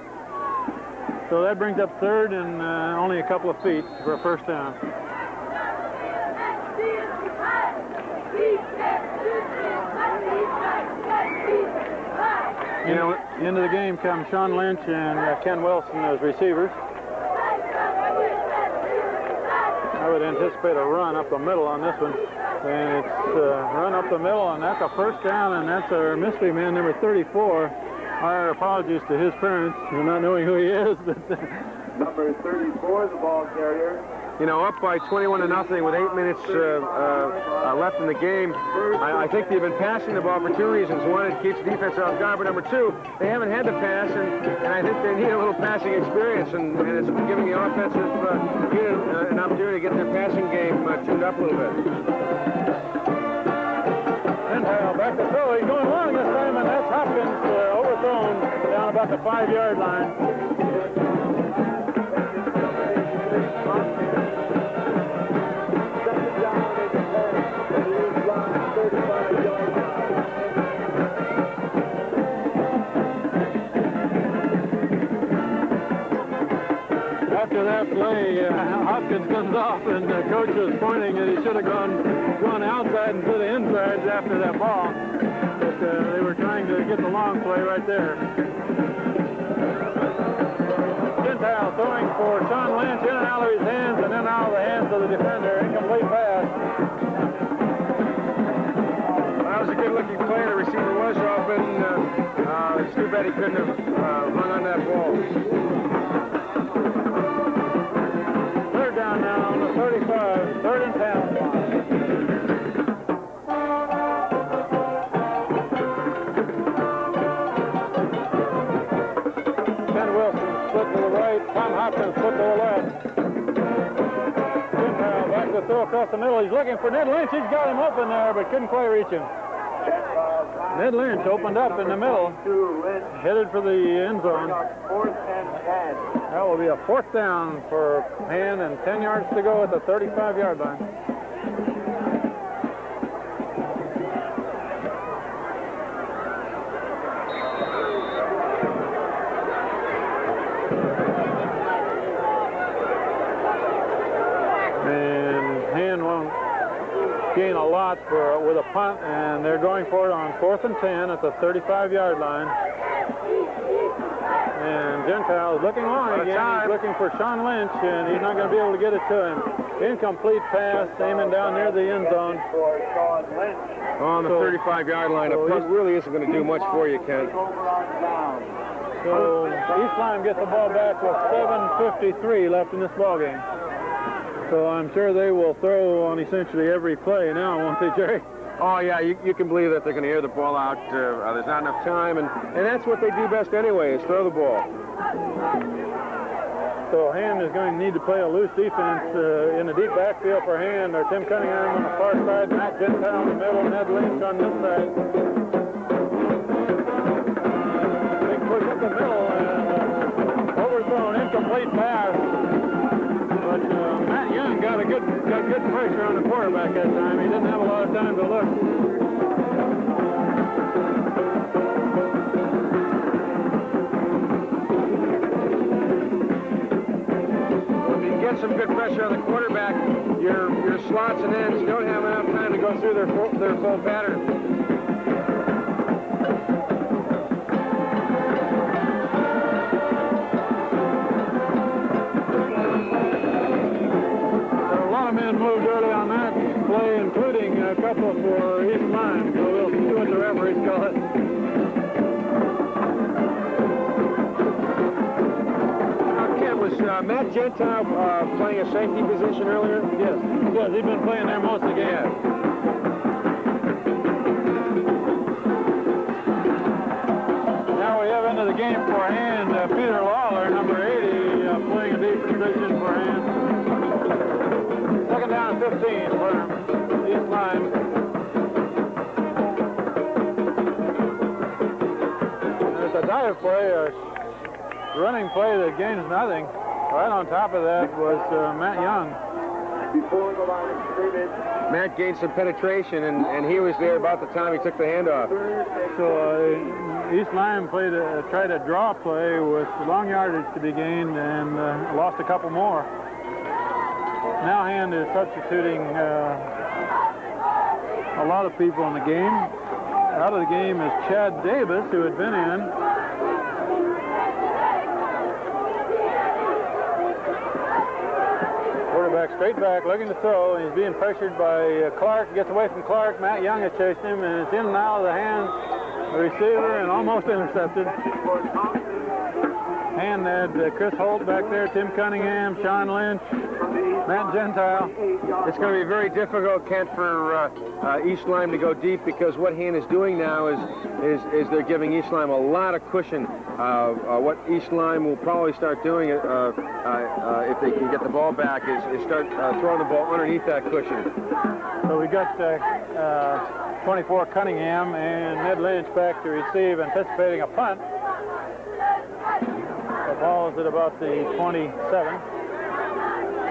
S2: So that brings up third and only a couple of feet for a first down. You know, into the game come Sean Lynch and Ken Wilson as receivers. I would anticipate a run up the middle on this one. And it's run up the middle, and that's a first down, and that's our mystery man, number 34. Our apologies to his parents for not knowing who he is. But
S1: Number 34, the ball carrier.
S4: You know, up by 21-0 with 8 minutes left in the game. I think they've been passing the ball for 2 reasons. One, it keeps the defense off guard, but number 2, they haven't had to pass, and I think they need a little passing experience, and it's giving the offensive unit an opportunity to get their passing game tuned up a little bit.
S2: Gentile back to throw. He's going long this time, and that's Hopkins overthrown down about the 5-yard line. After that play, Hopkins comes off, and the coach was pointing that he should have gone outside instead of inside after that ball. But they were trying to to get the long play right there. Gentile throwing for Sean Lynch, in and out of his hands, and then out of the hands of the defender. Incomplete pass.
S4: That was a good-looking play. The receiver was open. It's too bad he couldn't have run on that ball.
S2: Third down now on the 35. Third and 10. Tom Hopkins put to the left. Gentile back to throw across the middle. He's looking for Ned Lynch. He's got him open there, but couldn't quite reach him. Ned Lynch opened up in the middle, headed for the end zone. That will be a fourth down for Hand and 10 yards to go at the 35-yard line. Gain a lot with a punt, and they're going for it on 4th and 10 at the 35-yard line. And Gentile is looking long again. He's looking for Sean Lynch, and he's not going to be able to get it to him. Incomplete pass, aiming down near the end zone.
S4: On the 35-yard line, a punt really isn't going to do much for you, Ken.
S2: So East Lyme gets the ball back with 7:53 left in this ball game. So I'm sure they will throw on essentially every play now, won't they, Jerry?
S4: Oh, yeah, you can believe that they're going to air the ball out. There's not enough time, and that's what they do best anyway, is throw the ball.
S2: So Hand is going to need to play a loose defense in the deep backfield for Hand, or Tim Cunningham on the far side, Matt Gentile in the middle, Ned Lynch on this side. Big push up the middle, and overthrown, incomplete pass. But Matt Young got good pressure on the quarterback that time. He didn't have a lot of time to look.
S4: If you get some good pressure on the quarterback, your slots and ends don't have enough time to go through their full pattern.
S2: Men moved early on that play, including a couple for East Lyme. So we'll see what the referees call it.
S4: Ken, was Matt Gentile playing a safety position earlier?
S2: Yes, he was. He's been playing there most of the game. Now we have into the game for Hand, Peter Lawler, number 80, playing a deep position for Hand. Second down and 15 for East Lyme. There's a dive play, a running play that gains nothing. Right on top of that was Matt Young.
S3: Before the line of scrimmage,
S4: Matt gained some penetration, and he was there about the time he took the handoff.
S2: So East Lyme tried a draw play with long yardage to be gained and lost a couple more. Now Hand is substituting a lot of people in the game. Out of the game is Chad Davis, who had been in. Quarterback straight back, looking to throw. He's being pressured by Clark. Gets away from Clark. Matt Young has chased him, and it's in and out of the hands of the receiver and almost intercepted. Hand had Chris Holt back there, Tim Cunningham, Sean Lynch, Matt Gentile.
S4: It's going to be very difficult, Kent, for East Lyme to go deep, because what Hand is doing now is they're giving East Lyme a lot of cushion. What East Lyme will probably start doing if they can get the ball back is start throwing the ball underneath that cushion.
S2: So we got 24 Cunningham and Ned Lynch back to receive, anticipating a punt. The ball is at about the 27.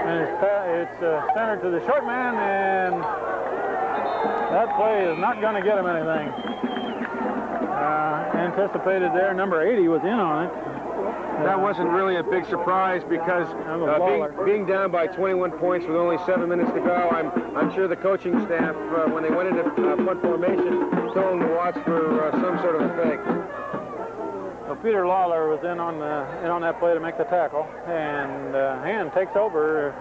S2: And it's centered to the short man, and that play is not going to get him anything. Anticipated there, number 80 was in on it.
S4: That wasn't really a big surprise, because being down by 21 points with only 7 minutes to go, I'm sure the coaching staff, when they went into punt formation, told them to watch for some sort of a fake.
S2: Peter Lawler was in on that play to make the tackle, and Hand takes over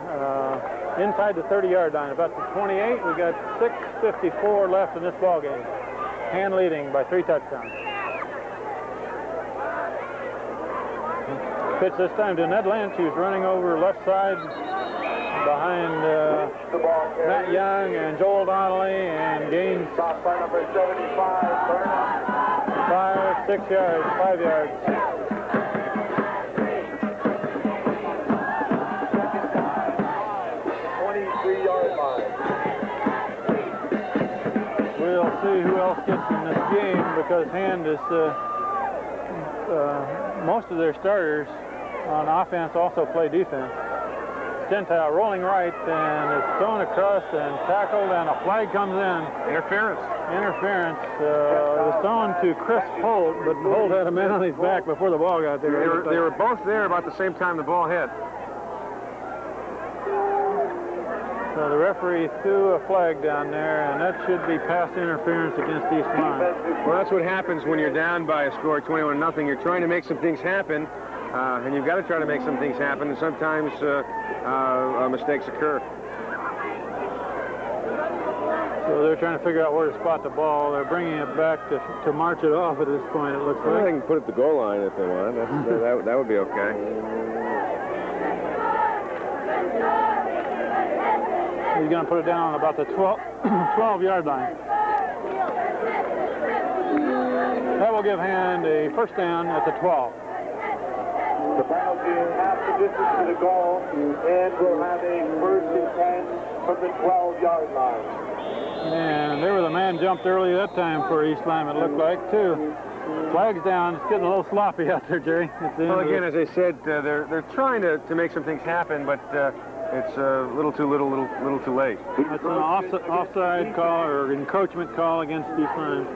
S2: inside the 30-yard line, about the 28. We got 6:54 left in this ball game. Hand leading by 3 touchdowns. Pitch this time to Ned Lynch, who's running over left side behind Matt Young and Joel Donnelly, and gains
S1: Stop by number 75, Burnham.
S2: 5 yards.
S1: 23-yard line.
S2: We'll see who else gets in this game, because Hand is most of their starters on offense also play defense. Gentile rolling right and is thrown across and tackled, and a flag comes in. Interference. It was thrown to Chris Holt, but Holt had a man on his back before the ball got there.
S4: They were both there about the same time the ball hit.
S2: So the referee threw a flag down there, and that should be pass interference against East Lyme.
S4: Well, that's what happens when you're down by a score 21-0. You're trying to make some things happen, and you've got to try to make some things happen, and sometimes mistakes occur.
S2: So they're trying to figure out where to spot the ball. They're bringing it back to march it off at this point, it looks
S4: Well,
S2: like.
S4: they can put it at the goal line if they want. That would be okay.
S2: He's going to put it down on about the 12-yard line. That will give Hand a first down at the 12.
S1: The penalty is half the distance to the goal, and we'll have a first and 10 from the 12-yard line.
S2: And there was a man jumped early that time for East Lyme, it looked like, too. Flag's down. It's getting a little sloppy out there, Jerry.
S4: Well, again, as I said, they're trying to make some things happen, but it's a little too late.
S2: That's an offside call or encroachment call against East Lyme.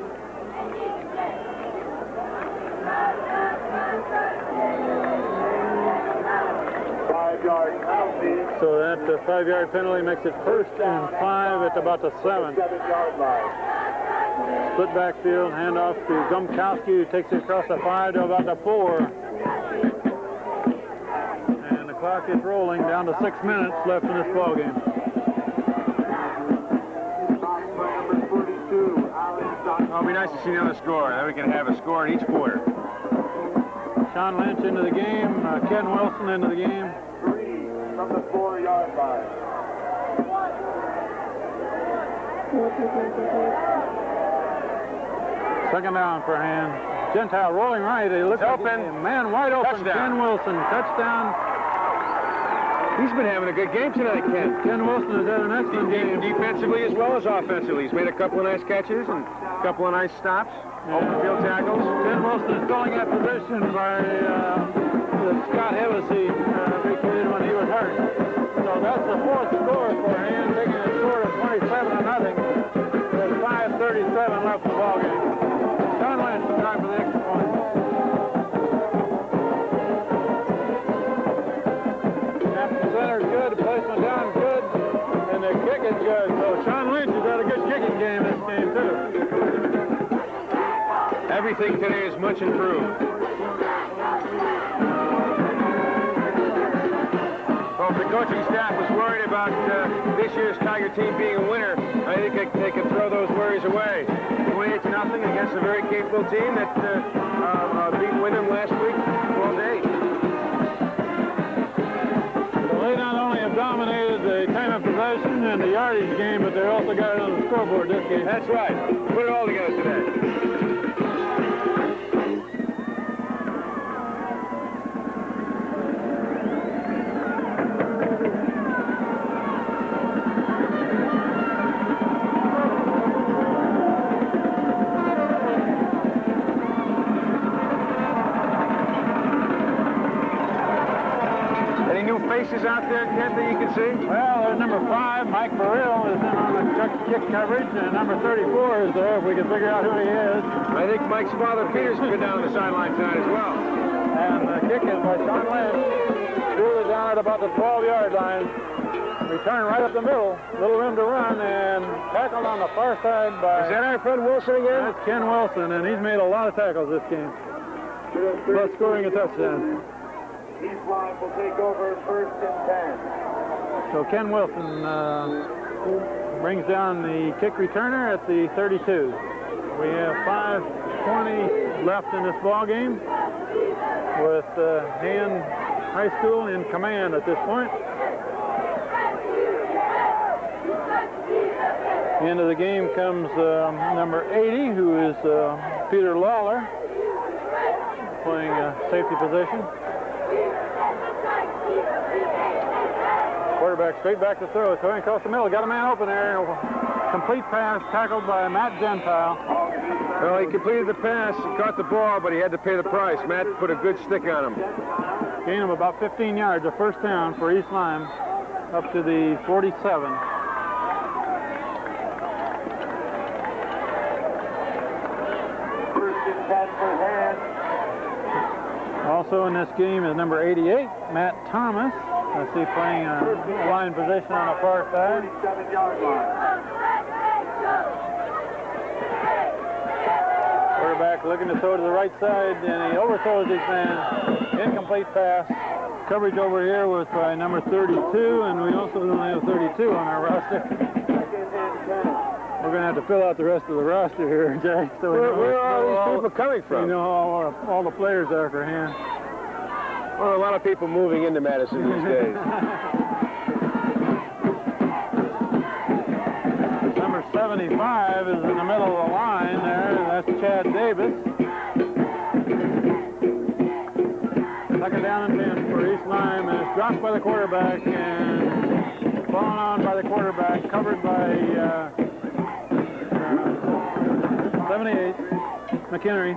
S2: So that 5-yard penalty makes it first and 5 at about the 7.
S1: 7-yard line.
S2: Split backfield, handoff to Gumkowski, who takes it across the 5 to about the 4. And the clock is rolling down to 6 minutes left in this ball game.
S4: It'll be nice to see another score. Then we can have a score in each quarter.
S2: Sean Lynch into the game, Ken Wilson into the game.
S1: 3 from the 4-yard line.
S2: Second down for Hand. Gentile rolling right. He looks
S4: Open.
S2: like a man wide open.
S4: Touchdown.
S2: Ken Wilson, touchdown.
S4: He's been having a good game tonight, Ken.
S2: Ken Wilson has had an excellent game.
S4: Defensively as well as offensively. He's made a couple of nice catches and a couple of nice stops. Open field tackles.
S2: Ken Wilson is filling that position by Scott Hevesy vacated when he was hurt. So that's the 4th score for Hand, taking it short of 27-0. There's 5:37 left in the ball game. Sean Lynch will try for the extra point. Snap to center is good, the placement down is good, and the kick is good. So Sean Lynch has had a good kicking game this game too.
S4: Everything today is much improved. Well, if the coaching staff was worried about this year's Tiger team being a winner, I think they can throw those worries away. 28-0 against a very capable team that beat Wyndham last week 12-8.
S2: So they not only have dominated the time of possession and the yardage game, but they also got it on the scoreboard this game.
S4: That's right. Put it all together today. Faces out there, Kent, that you can see?
S2: Well, there's number 5, Mike Burrell, is in on the kick coverage, and number 34 is there, if we can figure out who he is.
S4: I think Mike's father, Peter's been down the sideline tonight as well.
S2: And the kick is by Sean Lynch. Threw it down at about the 12-yard line. Return right up the middle. Little room to run, and tackled on the far side by...
S4: Is that our friend Wilson again?
S2: That's Ken Wilson, and he's made a lot of tackles this game. plus scoring a touchdown.
S3: East Lyme will take over 1st and 10.
S2: So Ken Wilson brings down the kick returner at the 32. We have 5:20 left in this ball game with Han High School in command at this point. The end of the game comes number 80, who is Peter Lawler, playing safety position. Quarterback straight back to throw, throwing across the middle. Got a man open there. Complete pass tackled by Matt Gentile.
S4: Well, he completed the pass, he caught the ball, but he had to pay the price. Matt put a good stick on him.
S2: Gain of about 15 yards, a first down for East Lyme up to the 47. Also in this game is number 88, Matt Thomas. I see playing a line position on the far side.
S3: 47-yard line.
S2: Quarterback looking to throw to the right side, and he overthrows his man. Incomplete pass. Coverage over here was by number 32, and we also only have 32 on our roster. We're going to have to fill out the rest of the roster here, Jay. So
S4: Where are all these people coming from?
S2: You know all the players are for hand.
S4: Well, a lot of people moving into Madison these days.
S2: Number 75 is in the middle of the line there. That's Chad Davis. Second down and 10 for East Lyme, and it's dropped by the quarterback and fallen on by the quarterback, covered by 78, McHenry.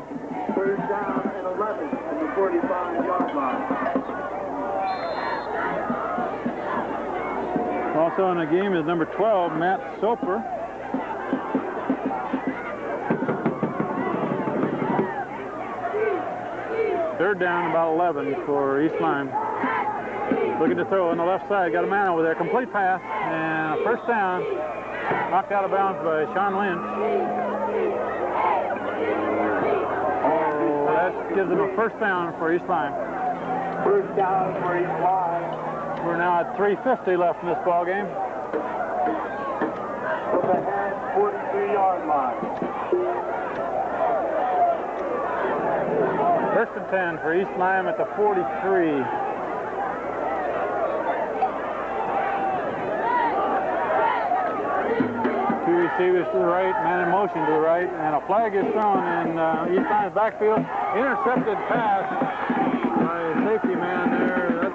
S3: Third down and 11 from the 45-yard line.
S2: Also in the game is number 12, Matt Soper. Third down, about 11 for East Lyme. Looking to throw on the left side. Got a man over there. Complete pass and a first down. Knocked out of bounds by Sean Lynch. That gives them a first down for East Lyme.
S3: First down for East Lyme.
S2: We're now at 3:50 left in this ball game.
S3: From the hand 43-yard line.
S2: First and 10 for East Lyme at the 43. Two receivers to the right, man in motion to the right, and a flag is thrown in East Lyme's backfield. Intercepted pass by a safety man there.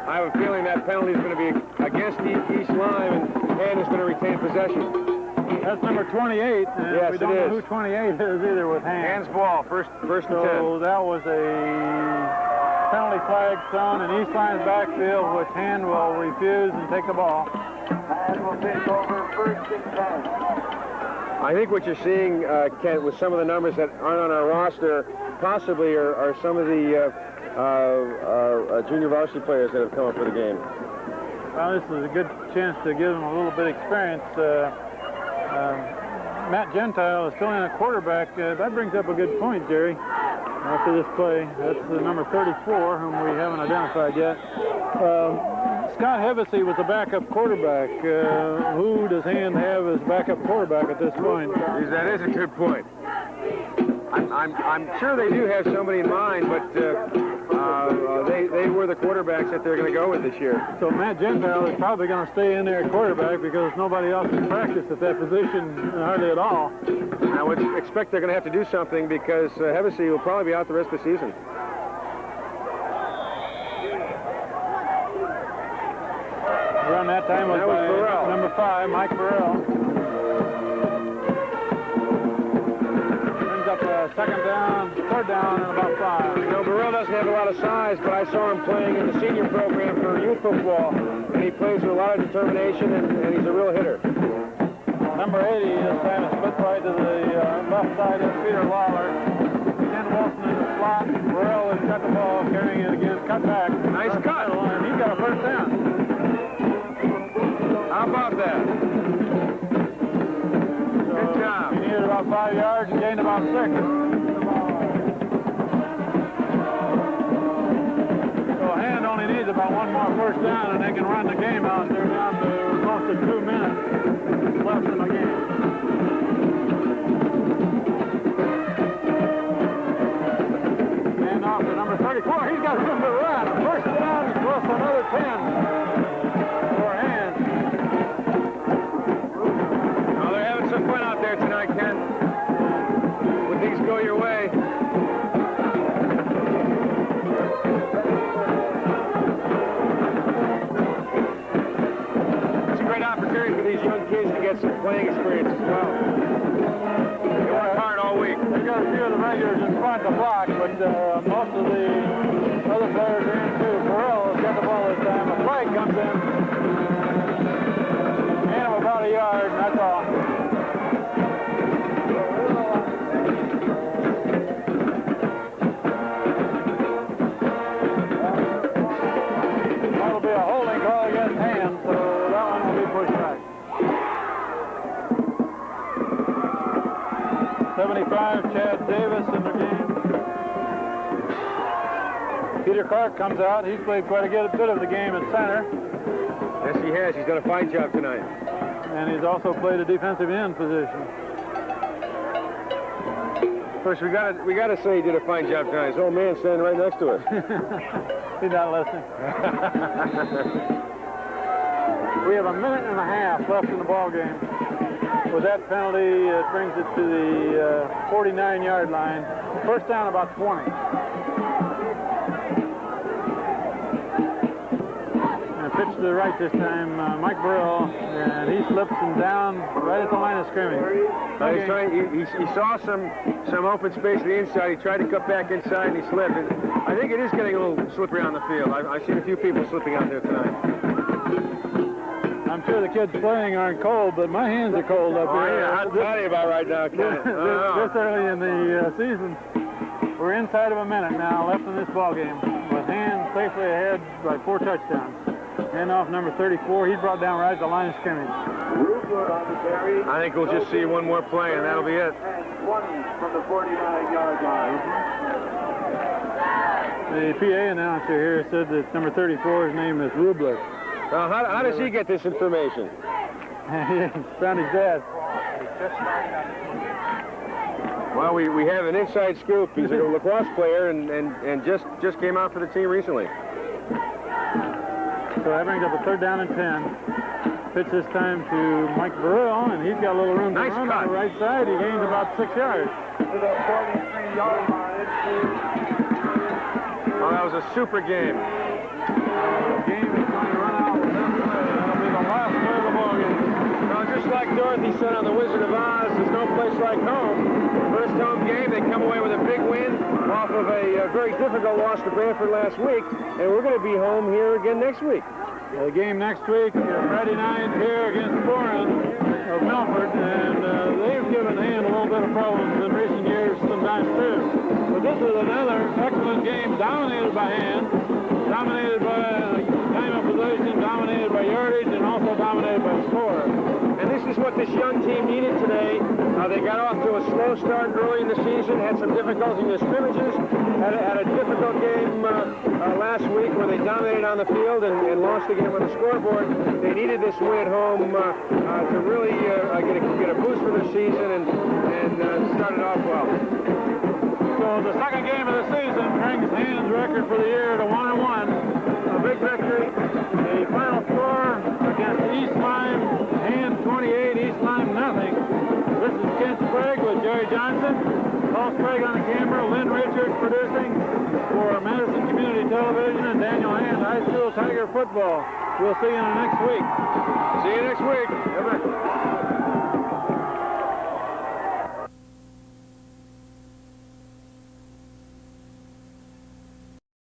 S4: I have a feeling that penalty is going to be against East Lyme, and Han is going to retain possession.
S2: That's number 28, and
S4: yes,
S2: we don't know who 28 is either with Han.
S4: Han's ball, first and 10.
S2: So that was a penalty flag thrown in East Lyme's backfield, which Han will refuse and take the ball.
S3: And will take over first and 10.
S4: I think what you're seeing, Kent, with some of the numbers that aren't on our roster, possibly are some of the junior varsity players that have come up for the game.
S2: Well, this is a good chance to give them a little bit of experience. Matt Gentile is still in a quarterback. That brings up a good point, Jerry, after this play. That's the number 34, whom we haven't identified yet. Scott Hevesy was a backup quarterback. Who does Han have as backup quarterback at this point?
S4: That is a good point. I'm sure they do have somebody in mind, but they were the quarterbacks that they're going to go with this year.
S2: So Matt Gentile is probably going to stay in there at quarterback because nobody else can practice at that position hardly at all.
S4: I would expect they're going to have to do something because Hevesy will probably be out the rest of the season.
S2: Around that time was by number 5, Mike Burrell. Brings up a third down, and about 5.
S4: You know, Burrell doesn't have a lot of size, but I saw him playing in the senior program for youth football, and he plays with a lot of determination, and he's a real hitter.
S2: Number 80 is trying to split right to the left side of Peter Lawler. Ken Wilson in the slot. Burrell has got the ball, carrying it again, cut back.
S4: Nice cut.
S2: And he's got a first down.
S4: How about that? Good job.
S2: He needed about 5 yards and gained about 6. needs about one more first down, and they can run the game out. They're down to close to 2 minutes left in the game. And off to number 34. He's got room to run. First down plus another 10 for Hands.
S4: Well, they're having some fun out there tonight, Ken. When things go your way. Opportunity for these young kids to get some playing experience as well. They work hard all week.
S2: They've got a few of the regulars in front to block, but most of the other players are in too. Burrell has got the ball this time. A flag comes in. And about a yard, and that's all. That'll be a holding call against Hands, so that one will be pushed back. 75, Chad Davis in the game. Peter Clark comes out. He's played quite a bit of the game at center.
S4: Yes, he has. He's done a fine job tonight.
S2: And he's also played a defensive end position.
S4: Of course, we gotta say he did a fine job tonight. His old man standing right next to us.
S2: He's not listening. We have a minute and a half left in the ball game. With that penalty, it brings it to the 49-yard line. First down about 20. And pitch to the right this time, Mike Burrell, and he slips him down right at the line of scrimmage.
S4: He saw some open space to the inside. He tried to cut back inside, and he slipped. I think it is getting a little slippery on the field. I've seen a few people slipping out there tonight.
S2: I'm sure the kids playing aren't cold, but my hands are cold up here.
S4: Yeah, I'll tell you about right now, Ken.
S2: This early in the season. We're inside of a minute now left in this ball game, with Hands safely ahead by 4 touchdowns. Hand off number 34. He's brought down right at the line of scrimmage.
S4: I think we'll just see one more play, and that'll be it.
S3: 20 from the 49-yard line.
S2: The PA announcer here said that number 34's name is Rubler.
S4: How does he get this information?
S2: He found his dad.
S4: Well, we have an inside scoop. He's a lacrosse player and just came out for the team recently.
S2: So that brings up a third down and 10. Pitch this time to Mike Burrell, and he's got a little room to run on the right side. He gains about 6 yards.
S3: To the 43-yard line.
S4: Oh, that was a super game.
S2: The game is going to run out with that play. That'll be the last play of the ball game.
S4: Well, just like Dorothy said on The Wizard of Oz, there's no place like home. First home game, they come away with a big win off of a very difficult loss to Branford last week, and we're going to be home here again next week.
S2: The game next week, Friday night here against Boren of Milford, and they've given Hand a little bit of problems in recent years sometimes too. But this is another excellent game, dominated by Hand, dominated by time of possession, dominated by yardage, and also dominated by score.
S4: And this is what this young team needed today. They got off to a slow start early in the season, had some difficulty in the scrimmages, had a difficult game last week where they dominated on the field and lost again on the scoreboard. They needed this win at home to really get a boost for their season and start it off well.
S2: So the second game of the season brings Hand's record for the year to 1-1. A big victory. The final score against East Lyme, Hand 28, East Lyme nothing. This is Kent Sprague with Jerry Johnson. Paul Sprague on the camera, Lynn Richards producing for Madison Community Television, and Daniel Hand, High School Tiger Football. We'll see you in the next week.
S4: See you next week.